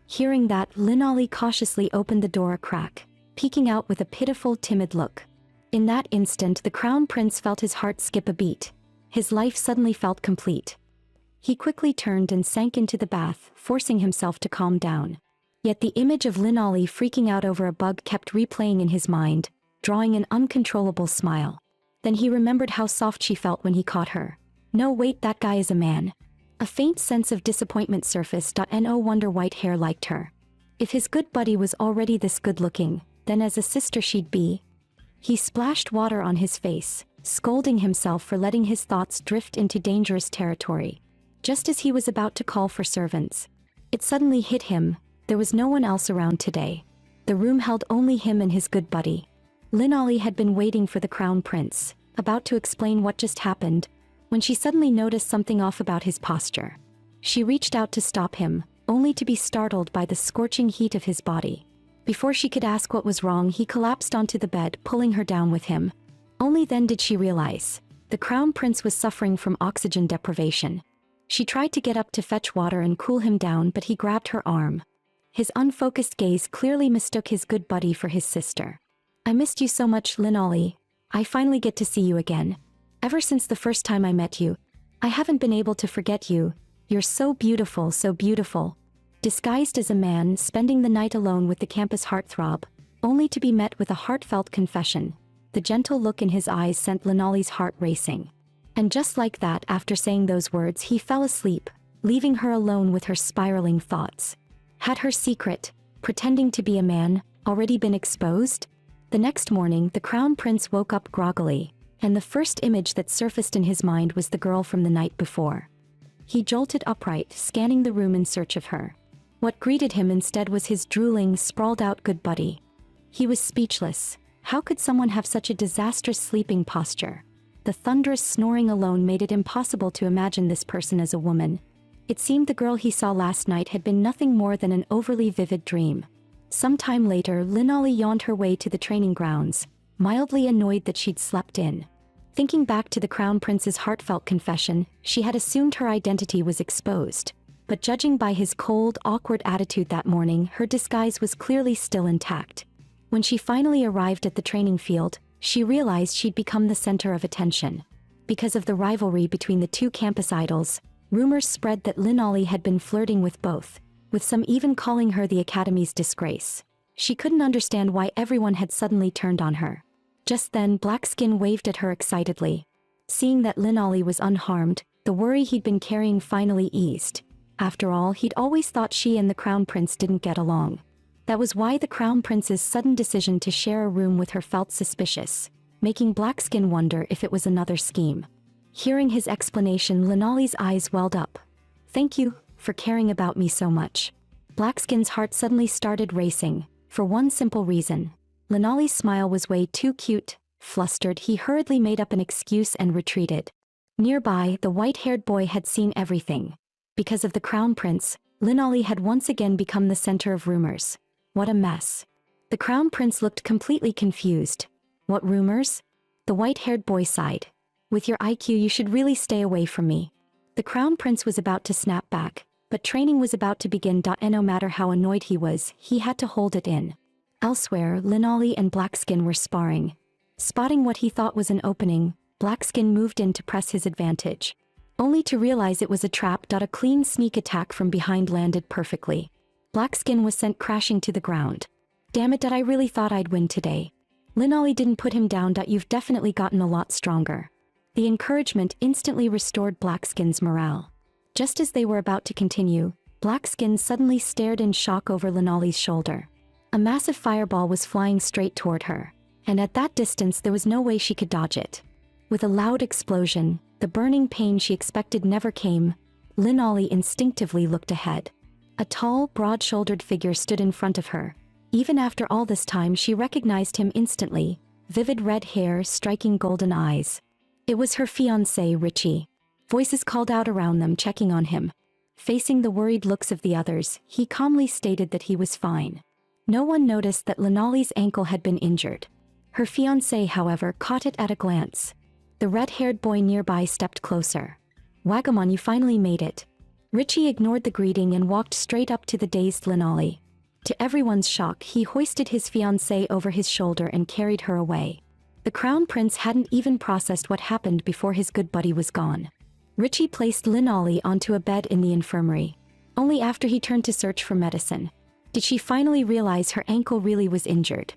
Hearing that, Linolly cautiously opened the door a crack, peeking out with a pitiful, timid look. In that instant, the Crown Prince felt his heart skip a beat. His life suddenly felt complete. He quickly turned and sank into the bath, forcing himself to calm down. Yet the image of Linolly freaking out over a bug kept replaying in his mind, drawing an uncontrollable smile. Then he remembered how soft she felt when he caught her. No, wait, that guy is a man. A faint sense of disappointment surfaced. No wonder White Hair liked her. If his good buddy was already this good-looking, then as a sister she'd be. He splashed water on his face, scolding himself for letting his thoughts drift into dangerous territory. Just as he was about to call for servants, it suddenly hit him: there was no one else around today. The room held only him and his good buddy. Linolly had been waiting for the Crown Prince, about to explain what just happened, when she suddenly noticed something off about his posture. She reached out to stop him, only to be startled by the scorching heat of his body. Before she could ask what was wrong, he collapsed onto the bed, pulling her down with him. Only then did she realize the Crown Prince was suffering from oxygen deprivation. She tried to get up to fetch water and cool him down, but he grabbed her arm. His unfocused gaze clearly mistook his good buddy for his sister. I missed you so much, Linolly. I finally get to see you again. Ever since the first time I met you, I haven't been able to forget you. You're so beautiful, so beautiful. Disguised as a man, spending the night alone with the campus heartthrob, only to be met with a heartfelt confession. The gentle look in his eyes sent Linolly's heart racing. And just like that, after saying those words, he fell asleep, leaving her alone with her spiraling thoughts. Had her secret, pretending to be a man, already been exposed? The next morning, the Crown Prince woke up groggily, and the first image that surfaced in his mind was the girl from the night before. He jolted upright, scanning the room in search of her. What greeted him instead was his drooling, sprawled-out good buddy. He was speechless. How could someone have such a disastrous sleeping posture? The thunderous snoring alone made it impossible to imagine this person as a woman. It seemed the girl he saw last night had been nothing more than an overly vivid dream. Some time later, Linolly yawned her way to the training grounds, mildly annoyed that she'd slept in. Thinking back to the Crown Prince's heartfelt confession, she had assumed her identity was exposed. But judging by his cold, awkward attitude that morning, her disguise was clearly still intact. When she finally arrived at the training field, she realized she'd become the center of attention. Because of the rivalry between the two campus idols, rumors spread that Linolly had been flirting with both, with some even calling her the Academy's disgrace. She couldn't understand why everyone had suddenly turned on her. Just then, Blackskin waved at her excitedly. Seeing that Linolly was unharmed, the worry he'd been carrying finally eased. After all, he'd always thought she and the Crown Prince didn't get along. That was why the Crown Prince's sudden decision to share a room with her felt suspicious, making Blackskin wonder if it was another scheme. Hearing his explanation, Linolly's eyes welled up. Thank you for caring about me so much. Blackskin's heart suddenly started racing, for one simple reason. Linolly's smile was way too cute. Flustered, he hurriedly made up an excuse and retreated. Nearby, the white-haired boy had seen everything. Because of the Crown Prince, Linolly had once again become the center of rumors. What a mess. The Crown Prince looked completely confused. What rumors? The white-haired boy sighed. With your IQ, you should really stay away from me. The Crown Prince was about to snap back, but training was about to begin. And no matter how annoyed he was, he had to hold it in. Elsewhere, Linolly and Blackskin were sparring. Spotting what he thought was an opening, Blackskin moved in to press his advantage. Only to realize it was a trap. A clean sneak attack from behind landed perfectly. Blackskin was sent crashing to the ground. Damn it, I really thought I'd win today. Linolly didn't put him down. You've definitely gotten a lot stronger. The encouragement instantly restored Blackskin's morale. Just as they were about to continue, Blackskin suddenly stared in shock over Linolly's shoulder. A massive fireball was flying straight toward her, and at that distance there was no way she could dodge it. With a loud explosion, the burning pain she expected never came. Linolly instinctively looked ahead. A tall, broad-shouldered figure stood in front of her. Even after all this time, she recognized him instantly, vivid red hair, striking golden eyes. It was her fiancé, Richie. Voices called out around them, checking on him. Facing the worried looks of the others, he calmly stated that he was fine. No one noticed that Lenali's ankle had been injured. Her fiancé, however, caught it at a glance. The red-haired boy nearby stepped closer. "Wagamon, you finally made it." Richie ignored the greeting and walked straight up to the dazed Lenali. To everyone's shock, he hoisted his fiancée over his shoulder and carried her away. The crown prince hadn't even processed what happened before his good buddy was gone. Richie placed Lenali onto a bed in the infirmary. Only after he turned to search for medicine did she finally realize her ankle really was injured.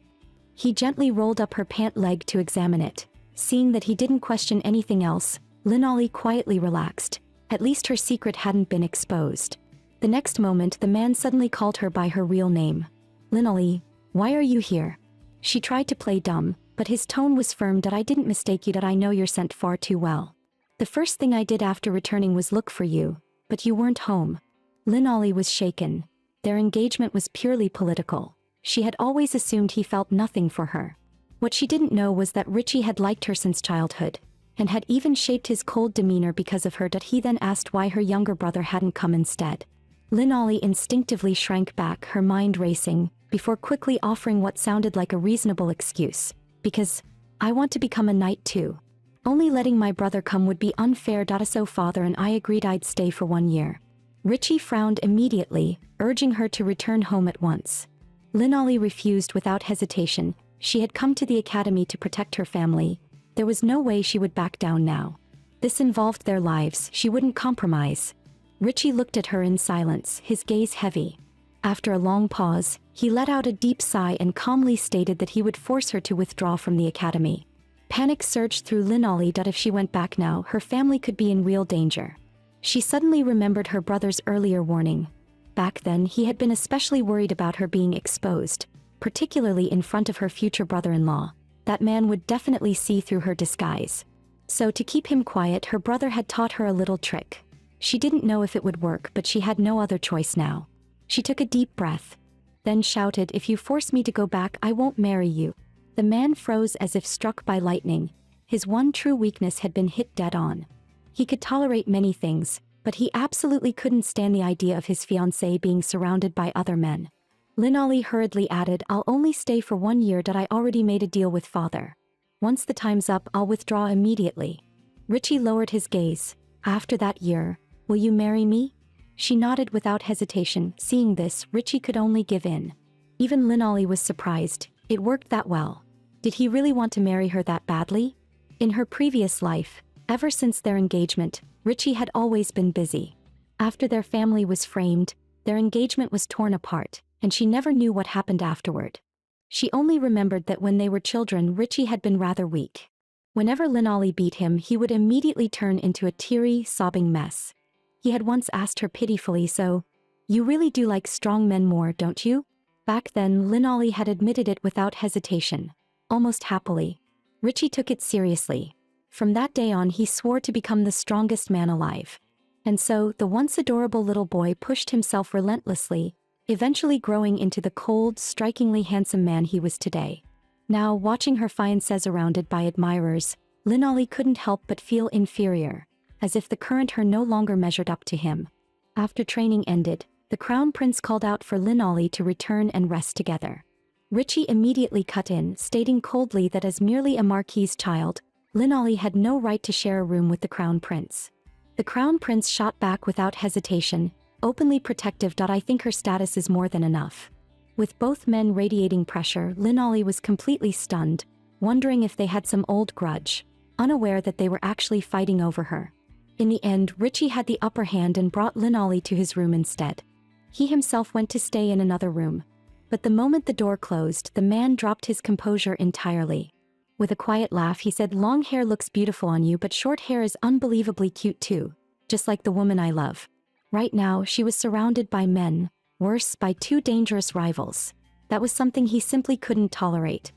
He gently rolled up her pant leg to examine it. Seeing that he didn't question anything else, Lenali quietly relaxed. At least her secret hadn't been exposed. The next moment, the man suddenly called her by her real name. "Lenali, why are you here?" She tried to play dumb, but his tone was firm. "That I didn't mistake you, that I know you're sent far too well. The first thing I did after returning was look for you, but you weren't home." Lenali was shaken. Their engagement was purely political. She had always assumed he felt nothing for her. What she didn't know was that Richie had liked her since childhood, and had even shaped his cold demeanor because of her. That he then asked why her younger brother hadn't come instead. Lenali instinctively shrank back, her mind racing, before quickly offering what sounded like a reasonable excuse. "Because I want to become a knight too. Only letting my brother come would be unfair. So father and I agreed I'd stay for 1 year." Richie frowned immediately, urging her to return home at once. Lenali refused without hesitation. She had come to the academy to protect her family. There was no way she would back down now. This involved their lives. She wouldn't compromise. Richie looked at her in silence, his gaze heavy. After a long pause, he let out a deep sigh and calmly stated that he would force her to withdraw from the academy. Panic surged through Lenali that if she went back now, her family could be in real danger. She suddenly remembered her brother's earlier warning. Back then, he had been especially worried about her being exposed, particularly in front of her future brother-in-law. That man would definitely see through her disguise. So to keep him quiet, her brother had taught her a little trick. She didn't know if it would work, but she had no other choice now. She took a deep breath, then shouted, "If you force me to go back, I won't marry you." The man froze as if struck by lightning. His one true weakness had been hit dead on. He could tolerate many things, but he absolutely couldn't stand the idea of his fiancée being surrounded by other men. Lenali hurriedly added, "I'll only stay for 1 year. That I already made a deal with father. Once the time's up, I'll withdraw immediately." Richie lowered his gaze. "After that year, will you marry me?" She nodded without hesitation. Seeing this, Richie could only give in. Even Lenali was surprised. It worked that well. Did he really want to marry her that badly? In her previous life, ever since their engagement, Richie had always been busy. After their family was framed, their engagement was torn apart, and she never knew what happened afterward. She only remembered that when they were children, Richie had been rather weak. Whenever Lenali beat him, he would immediately turn into a teary, sobbing mess. He had once asked her pitifully, "So, you really do like strong men more, don't you?" Back then, Lenali had admitted it without hesitation, almost happily. Richie took it seriously. From that day on, he swore to become the strongest man alive. And so, the once adorable little boy pushed himself relentlessly, eventually growing into the cold, strikingly handsome man he was today. Now, watching her fiancé surrounded by admirers, Lenali couldn't help but feel inferior, as if the current her no longer measured up to him. After training ended, the crown prince called out for Lenali to return and rest together. Richie immediately cut in, stating coldly that as merely a marquis's child, Lenali had no right to share a room with the crown prince. The crown prince shot back without hesitation, openly protective. "I think her status is more than enough." With both men radiating pressure, Lenali was completely stunned, wondering if they had some old grudge, unaware that they were actually fighting over her. In the end, Richie had the upper hand and brought Lenali to his room instead. He himself went to stay in another room. But the moment the door closed, the man dropped his composure entirely. With a quiet laugh, he said, "Long hair looks beautiful on you, but short hair is unbelievably cute too, just like the woman I love." Right now, she was surrounded by men, worse, by 2 dangerous rivals. That was something he simply couldn't tolerate.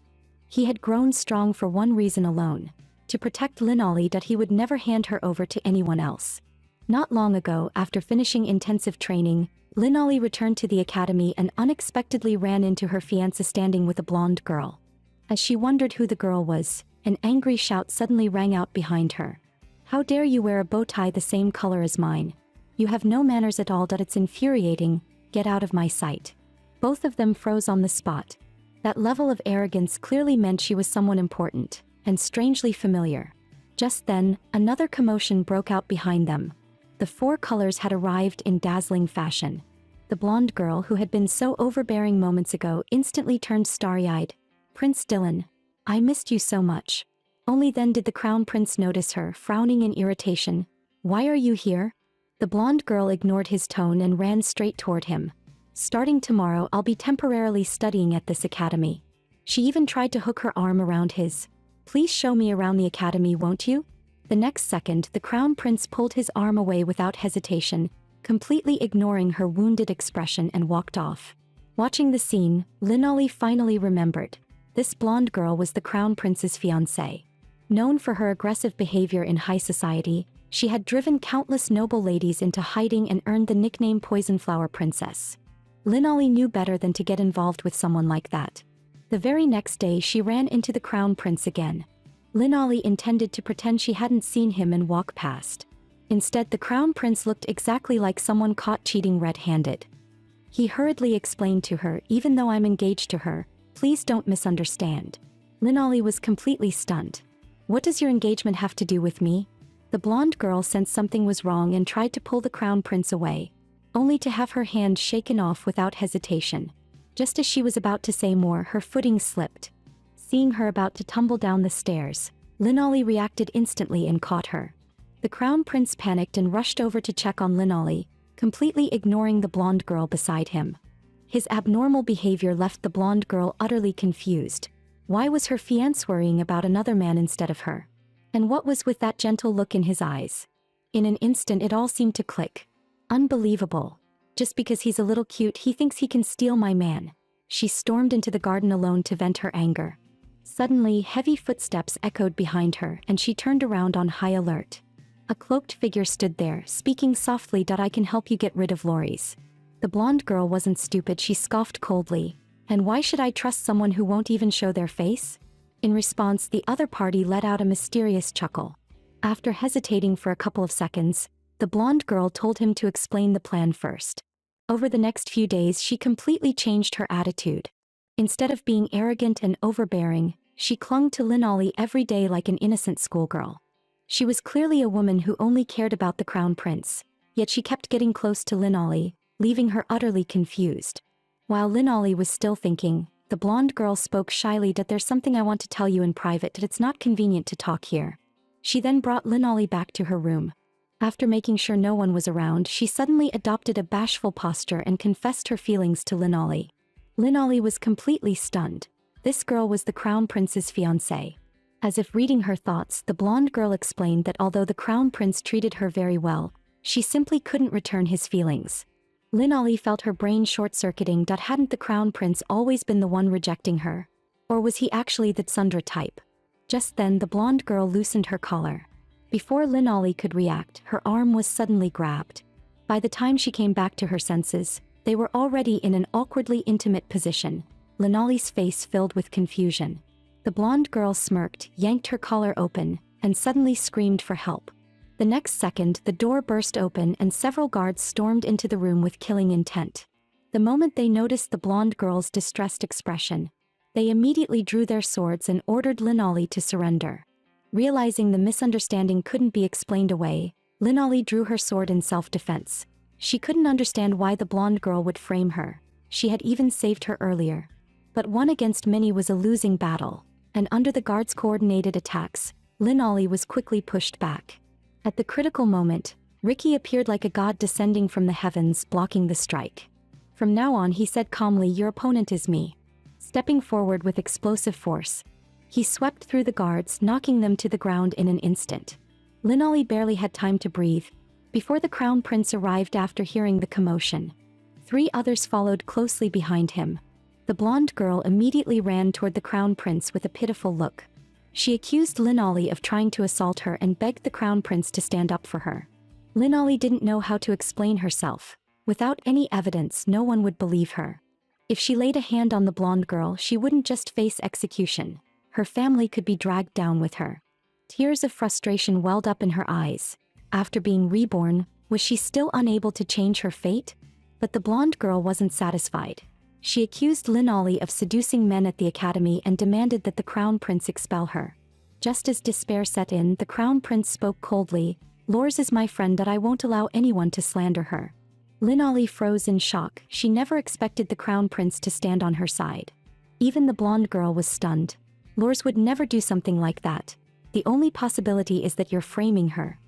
He had grown strong for one reason alone: to protect Lenali, that he would never hand her over to anyone else. Not long ago, after finishing intensive training, Linolly returned to the academy and unexpectedly ran into her fiancé standing with a blonde girl. As she wondered who the girl was, an angry shout suddenly rang out behind her. "How dare you wear a bow tie the same color as mine? You have no manners at all. It's infuriating. Get out of my sight." Both of them froze on the spot. That level of arrogance clearly meant she was someone important, and strangely familiar. Just then, another commotion broke out behind them. The four colors had arrived in dazzling fashion. The blonde girl who had been so overbearing moments ago instantly turned starry-eyed. "Prince Dylan, I missed you so much." Only then did the crown prince notice her, frowning in irritation. "Why are you here?" The blonde girl ignored his tone and ran straight toward him. "Starting tomorrow, I'll be temporarily studying at this academy." She even tried to hook her arm around his. "Please show me around the academy, won't you?" The next second, the crown prince pulled his arm away without hesitation, completely ignoring her wounded expression, and walked off. Watching the scene, Linolly finally remembered. This blonde girl was the crown prince's fiancée. Known for her aggressive behavior in high society, she had driven countless noble ladies into hiding and earned the nickname Poison Flower Princess. Linolly knew better than to get involved with someone like that. The very next day, she ran into the crown prince again. Linolly intended to pretend she hadn't seen him and walk past. Instead, the crown prince looked exactly like someone caught cheating red-handed. He hurriedly explained to her, "Even though I'm engaged to her, please don't misunderstand." Linolly was completely stunned. "What does your engagement have to do with me?" The blonde girl sensed something was wrong and tried to pull the crown prince away, only to have her hand shaken off without hesitation. Just as she was about to say more, her footing slipped. Seeing her about to tumble down the stairs, Linolly reacted instantly and caught her. The crown prince panicked and rushed over to check on Linolly, completely ignoring the blonde girl beside him. His abnormal behavior left the blonde girl utterly confused. Why was her fiancé worrying about another man instead of her? And what was with that gentle look in his eyes? In an instant, it all seemed to click. Unbelievable. Just because he's a little cute, he thinks he can steal my man. She stormed into the garden alone to vent her anger. Suddenly, heavy footsteps echoed behind her, and she turned around on high alert. A cloaked figure stood there, speaking softly. "I can help you get rid of lorries." The blonde girl wasn't stupid, she scoffed coldly. "And why should I trust someone who won't even show their face?" In response, the other party let out a mysterious chuckle. After hesitating for a couple of seconds, the blonde girl told him to explain the plan first. Over the next few days, she completely changed her attitude. Instead of being arrogant and overbearing, she clung to Linolly every day like an innocent schoolgirl. She was clearly a woman who only cared about the crown prince, yet she kept getting close to Linolly, leaving her utterly confused. While Linolly was still thinking, the blonde girl spoke shyly. "There's something I want to tell you in private. It's not convenient to talk here." She then brought Linolly back to her room. After making sure no one was around, she suddenly adopted a bashful posture and confessed her feelings to Linolly. Linolly was completely stunned. This girl was the crown prince's fiancée. As if reading her thoughts, the blonde girl explained that although the crown prince treated her very well, she simply couldn't return his feelings. Linolly felt her brain short-circuiting. Hadn't the crown prince always been the one rejecting her? Or was he actually the tsundere type? Just then, the blonde girl loosened her collar. Before Linolly could react, her arm was suddenly grabbed. By the time she came back to her senses, they were already in an awkwardly intimate position. Linolly's face filled with confusion. The blonde girl smirked, yanked her collar open, and suddenly screamed for help. The next second, the door burst open and several guards stormed into the room with killing intent. The moment they noticed the blonde girl's distressed expression, they immediately drew their swords and ordered Linolly to surrender. Realizing the misunderstanding couldn't be explained away, Linolly drew her sword in self-defense. She couldn't understand why the blonde girl would frame her. She had even saved her earlier. But one against many was a losing battle, and under the guards' coordinated attacks, Linolly was quickly pushed back. At the critical moment, Ricky appeared like a god descending from the heavens, blocking the strike. "From now on," he said calmly, "your opponent is me." Stepping forward with explosive force, he swept through the guards, knocking them to the ground in an instant. Linolly barely had time to breathe before the crown prince arrived. After hearing the commotion, 3 others followed closely behind him. The blonde girl immediately ran toward the crown prince with a pitiful look. She accused Linolly of trying to assault her and begged the crown prince to stand up for her. Linolly didn't know how to explain herself. Without any evidence, no one would believe her. If she laid a hand on the blonde girl, she wouldn't just face execution. Her family could be dragged down with her. Tears of frustration welled up in her eyes. After being reborn, was she still unable to change her fate? But the blonde girl wasn't satisfied. She accused Lin Ollie of seducing men at the academy and demanded that the crown prince expel her. Just as despair set in, the crown prince spoke coldly, "Lors is my friend that I won't allow anyone to slander her." Lin Ollie froze in shock. She never expected the crown prince to stand on her side. Even the blonde girl was stunned. Lors would never do something like that. The only possibility is that you're framing her.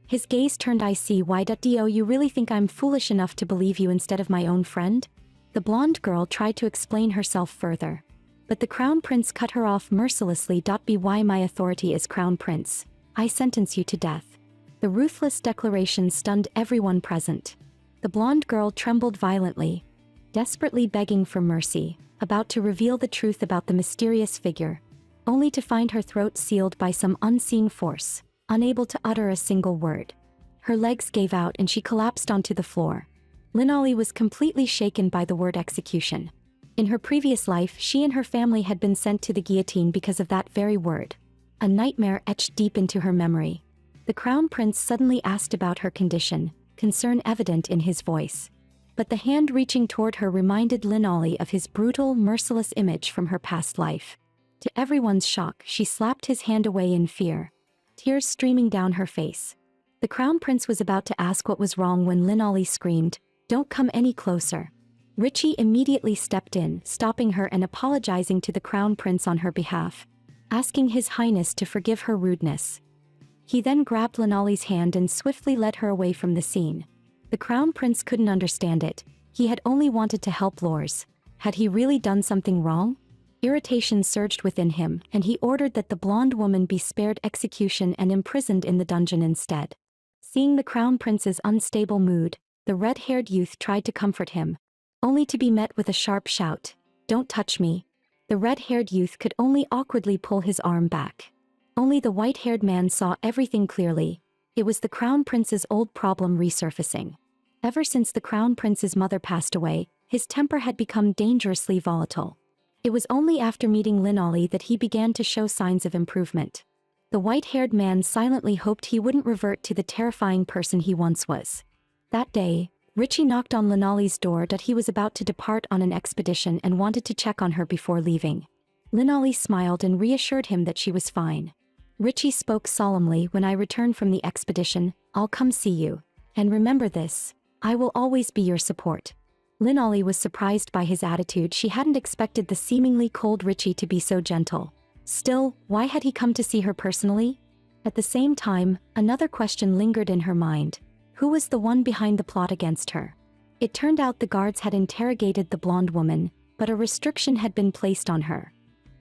His gaze turned. "I see why. Do you really think I'm foolish enough to believe you instead of my own friend?" The blonde girl tried to explain herself further. But the crown prince cut her off mercilessly. "Be why my authority is crown prince. I sentence you to death." The ruthless declaration stunned everyone present. The blonde girl trembled violently, desperately begging for mercy, about to reveal the truth about the mysterious figure, only to find her throat sealed by some unseen force, unable to utter a single word. Her legs gave out and she collapsed onto the floor. Lin Ollie was completely shaken by the word execution. In her previous life, she and her family had been sent to the guillotine because of that very word. A nightmare etched deep into her memory. The crown prince suddenly asked about her condition, concern evident in his voice. But the hand reaching toward her reminded Lin Ollie of his brutal, merciless image from her past life. To everyone's shock, she slapped his hand away in fear, tears streaming down her face. The crown prince was about to ask what was wrong when Lin Ollie screamed, "Don't come any closer." Richie immediately stepped in, stopping her and apologizing to the crown prince on her behalf, asking His Highness to forgive her rudeness. He then grabbed Lin Ollie's hand and swiftly led her away from the scene. The crown prince couldn't understand it. He had only wanted to help Lors. Had he really done something wrong? Irritation surged within him, and he ordered that the blonde woman be spared execution and imprisoned in the dungeon instead. Seeing the crown prince's unstable mood, the red-haired youth tried to comfort him, only to be met with a sharp shout, "Don't touch me." The red-haired youth could only awkwardly pull his arm back. Only the white-haired man saw everything clearly. It was the crown prince's old problem resurfacing. Ever since the crown prince's mother passed away, his temper had become dangerously volatile. It was only after meeting Lin Ollie that he began to show signs of improvement. The white-haired man silently hoped he wouldn't revert to the terrifying person he once was. That day, Richie knocked on Lin Ollie's door. He was about to depart on an expedition and wanted to check on her before leaving. Lin Ollie smiled and reassured him that she was fine. Richie spoke solemnly, "When I return from the expedition, I'll come see you. And remember this, I will always be your support." Lin Ollie was surprised by his attitude. She hadn't expected the seemingly cold Richie to be so gentle. Still, why had he come to see her personally? At the same time, another question lingered in her mind. Who was the one behind the plot against her? It turned out the guards had interrogated the blonde woman, but a restriction had been placed on her.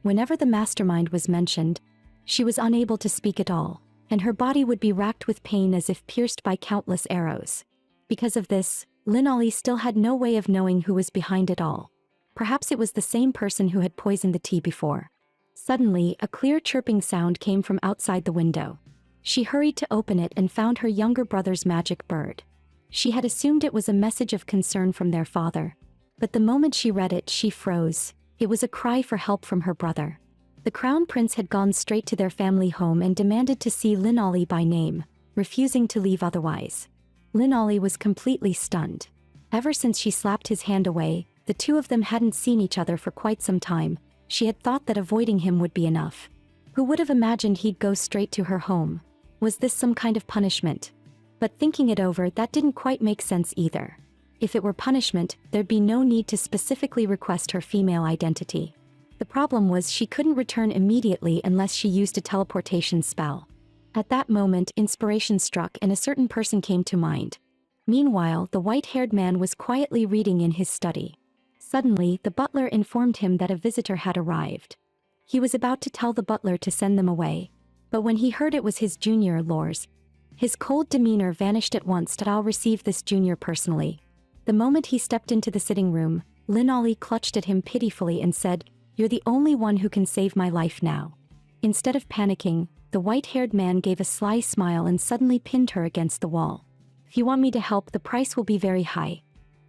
Whenever the mastermind was mentioned, she was unable to speak at all, and her body would be racked with pain as if pierced by countless arrows. Because of this, Lin Ollie still had no way of knowing who was behind it all. Perhaps it was the same person who had poisoned the tea before. Suddenly, a clear chirping sound came from outside the window. She hurried to open it and found her younger brother's magic bird. She had assumed it was a message of concern from their father. But the moment she read it, she froze. It was a cry for help from her brother. The crown prince had gone straight to their family home and demanded to see Lin Ollie by name, refusing to leave otherwise. Lin Ollie was completely stunned. Ever since she slapped his hand away, the two of them hadn't seen each other for quite some time. She had thought that avoiding him would be enough. Who would have imagined he'd go straight to her home? Was this some kind of punishment? But thinking it over, that didn't quite make sense either. If it were punishment, there'd be no need to specifically request her female identity. The problem was she couldn't return immediately unless she used a teleportation spell. At that moment, inspiration struck and a certain person came to mind. Meanwhile, the white-haired man was quietly reading in his study. Suddenly, the butler informed him that a visitor had arrived. He was about to tell the butler to send them away. But when he heard it was his junior, Lors, his cold demeanor vanished at once. "I'll receive this junior personally." The moment he stepped into the sitting room, Lin Ollie clutched at him pitifully and said, "You're the only one who can save my life now." Instead of panicking, the white-haired man gave a sly smile and suddenly pinned her against the wall. "If you want me to help, the price will be very high.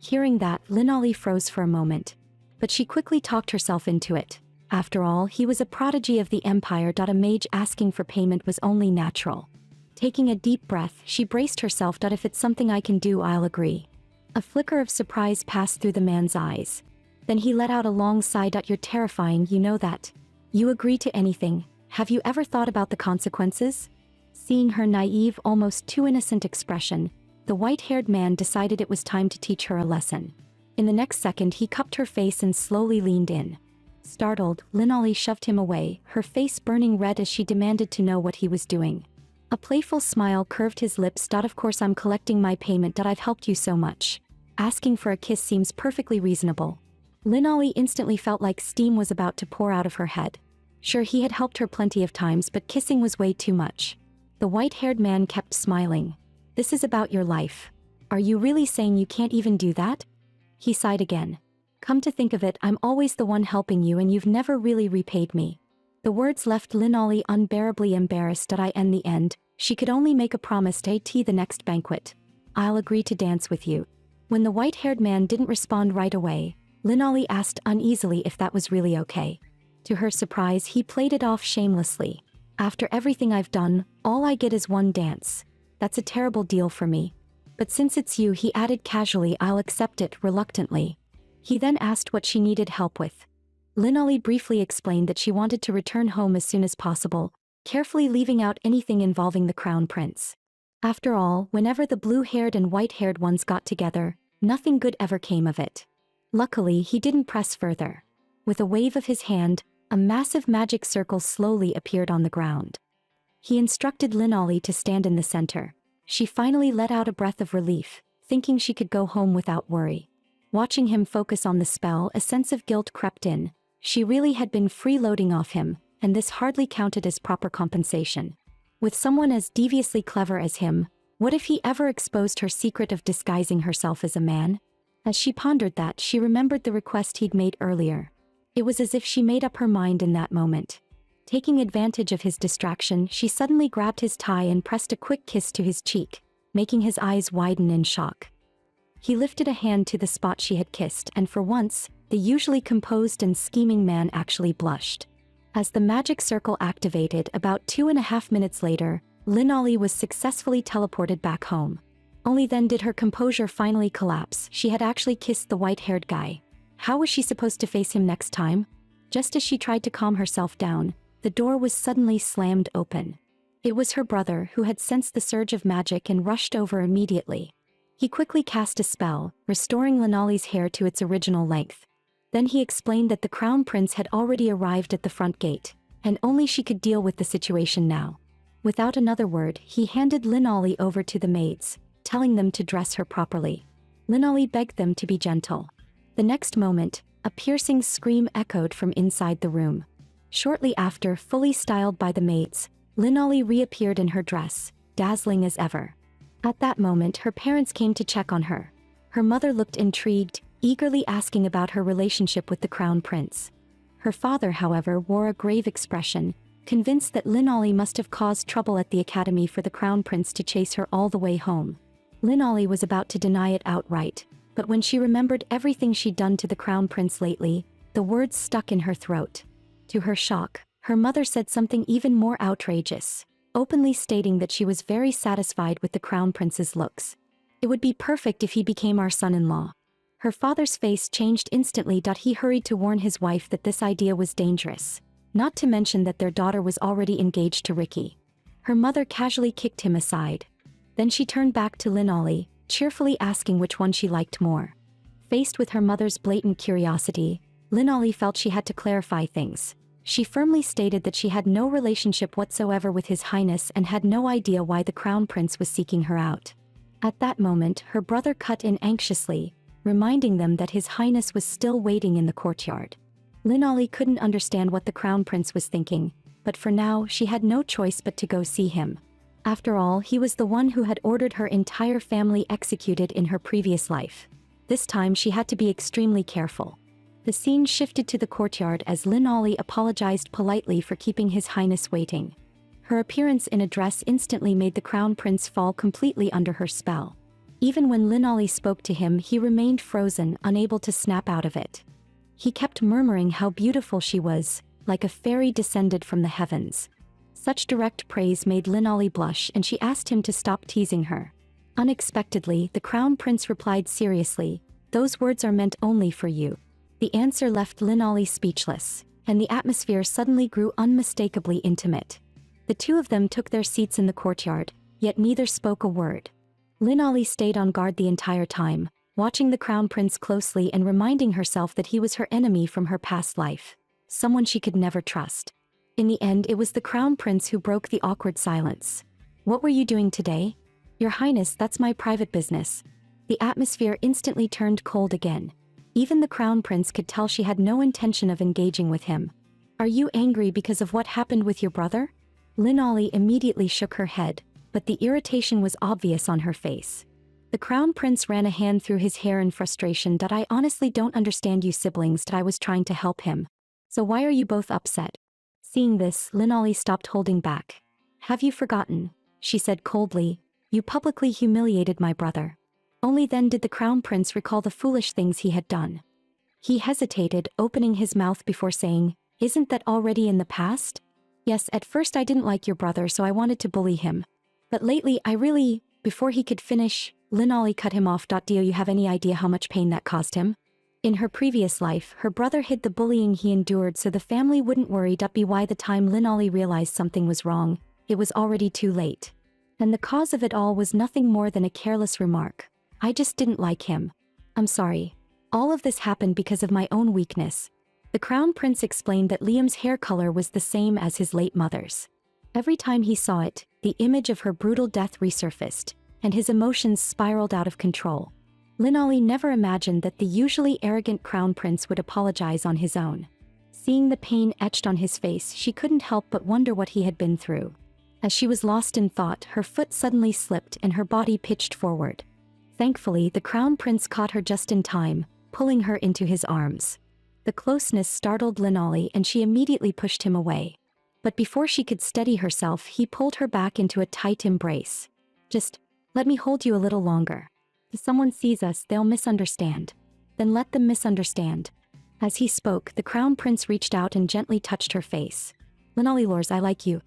Hearing that, Linolly froze for a moment. But she quickly talked herself into it. After all, he was a prodigy of the empire. A mage asking for payment was only natural. Taking a deep breath, she braced herself. If it's something I can do, I'll agree. A flicker of surprise passed through the man's eyes. Then he let out a long sigh. You're terrifying, you know that. You agree to anything. Have you ever thought about the consequences? Seeing her naive, almost too innocent expression, the white-haired man decided it was time to teach her a lesson. In the next second, he cupped her face and slowly leaned in. Startled, Linolly shoved him away, her face burning red as she demanded to know what he was doing. A playful smile curved his lips. Of course I'm collecting my payment. I've helped you so much. Asking for a kiss seems perfectly reasonable. Linolly instantly felt like steam was about to pour out of her head. Sure, he had helped her plenty of times, but kissing was way too much. The white-haired man kept smiling. This is about your life. Are you really saying you can't even do that? He sighed again. Come to think of it, I'm always the one helping you and you've never really repaid me. The words left Linolly unbearably embarrassed. In the end, she could only make a promise to the next banquet. I'll agree to dance with you. When the white-haired man didn't respond right away, Linolly asked uneasily if that was really okay. To her surprise, he played it off shamelessly. After everything I've done, all I get is one dance. That's a terrible deal for me. But since it's you, he added casually, I'll accept it reluctantly. He then asked what she needed help with. Linolly briefly explained that she wanted to return home as soon as possible, carefully leaving out anything involving the crown prince. After all, whenever the blue-haired and white-haired ones got together, nothing good ever came of it. Luckily, he didn't press further. With a wave of his hand, a massive magic circle slowly appeared on the ground. He instructed Linolly to stand in the center. She finally let out a breath of relief, thinking she could go home without worry. Watching him focus on the spell, a sense of guilt crept in. She really had been freeloading off him, and this hardly counted as proper compensation. With someone as deviously clever as him, what if he ever exposed her secret of disguising herself as a man? As she pondered that, she remembered the request he'd made earlier. It was as if she made up her mind in that moment. Taking advantage of his distraction, she suddenly grabbed his tie and pressed a quick kiss to his cheek, making his eyes widen in shock. He lifted a hand to the spot she had kissed, and for once, the usually composed and scheming man actually blushed. As the magic circle activated about 2.5 minutes later, Linolly was successfully teleported back home. Only then did her composure finally collapse. She had actually kissed the white-haired guy. How was she supposed to face him next time? Just as she tried to calm herself down, the door was suddenly slammed open. It was her brother, who had sensed the surge of magic and rushed over immediately. He quickly cast a spell, restoring Linolly's hair to its original length. Then he explained that the crown prince had already arrived at the front gate, and only she could deal with the situation now. Without another word, he handed Linolly over to the maids, telling them to dress her properly. Linolly begged them to be gentle. The next moment, a piercing scream echoed from inside the room. Shortly after, fully styled by the maids, Linolly reappeared in her dress, dazzling as ever. At that moment, her parents came to check on her. Her mother looked intrigued, eagerly asking about her relationship with the crown prince. Her father, however, wore a grave expression, convinced that Linolly must have caused trouble at the academy for the crown prince to chase her all the way home. Linolly was about to deny it outright, but when she remembered everything she'd done to the crown prince lately, the words stuck in her throat. To her shock, her mother said something even more outrageous, openly stating that she was very satisfied with the crown prince's looks. It would be perfect if he became our son-in-law. Her father's face changed instantly. He hurried to warn his wife that this idea was dangerous, not to mention that their daughter was already engaged to Ricky. Her mother casually kicked him aside. Then she turned back to Linolly, cheerfully asking which one she liked more. Faced with her mother's blatant curiosity, Linolly felt she had to clarify things. She firmly stated that she had no relationship whatsoever with His Highness and had no idea why the crown prince was seeking her out. At that moment, her brother cut in anxiously, reminding them that His Highness was still waiting in the courtyard. Linolly couldn't understand what the crown prince was thinking, but for now she had no choice but to go see him. After all, he was the one who had ordered her entire family executed in her previous life. This time she had to be extremely careful. The scene shifted to the courtyard as Linolly apologized politely for keeping His Highness waiting. Her appearance in a dress instantly made the crown prince fall completely under her spell. Even when Linolly spoke to him, he remained frozen, unable to snap out of it. He kept murmuring how beautiful she was, like a fairy descended from the heavens. Such direct praise made Linolly blush, and she asked him to stop teasing her. Unexpectedly, the Crown Prince replied seriously, "Those words are meant only for you." The answer left Linolly speechless, and the atmosphere suddenly grew unmistakably intimate. The two of them took their seats in the courtyard, yet neither spoke a word. Linolly stayed on guard the entire time, watching the Crown Prince closely and reminding herself that he was her enemy from her past life, someone she could never trust. In the end, it was the Crown Prince who broke the awkward silence. "What were you doing today?" "Your Highness, that's my private business." The atmosphere instantly turned cold again. Even the Crown Prince could tell she had no intention of engaging with him. "Are you angry because of what happened with your brother?" Linolly immediately shook her head, but the irritation was obvious on her face. The Crown Prince ran a hand through his hair in frustration. "I honestly don't understand you siblings. I was trying to help him. So why are you both upset?" Seeing this, Linolly stopped holding back. "Have you forgotten?" she said coldly. "You publicly humiliated my brother." Only then did the Crown Prince recall the foolish things he had done. He hesitated, opening his mouth before saying, "Isn't that already in the past?" "Yes, at first I didn't like your brother, so I wanted to bully him. But lately I really..." Before he could finish, Linolly cut him off. "Do you have any idea how much pain that caused him?" In her previous life, her brother hid the bullying he endured so the family wouldn't worry. By the time Linolly realized something was wrong, it was already too late. And the cause of it all was nothing more than a careless remark. "I just didn't like him. I'm sorry. All of this happened because of my own weakness." The Crown Prince explained that Liam's hair color was the same as his late mother's. Every time he saw it, the image of her brutal death resurfaced, and his emotions spiraled out of control. Linolly never imagined that the usually arrogant Crown Prince would apologize on his own. Seeing the pain etched on his face, she couldn't help but wonder what he had been through. As she was lost in thought, her foot suddenly slipped and her body pitched forward. Thankfully, the Crown Prince caught her just in time, pulling her into his arms. The closeness startled Linolly and she immediately pushed him away. But before she could steady herself, he pulled her back into a tight embrace. "Just let me hold you a little longer. If someone sees us, they'll misunderstand. Then let them misunderstand." As he spoke, the Crown Prince reached out and gently touched her face. "Linolly Lors, I like you."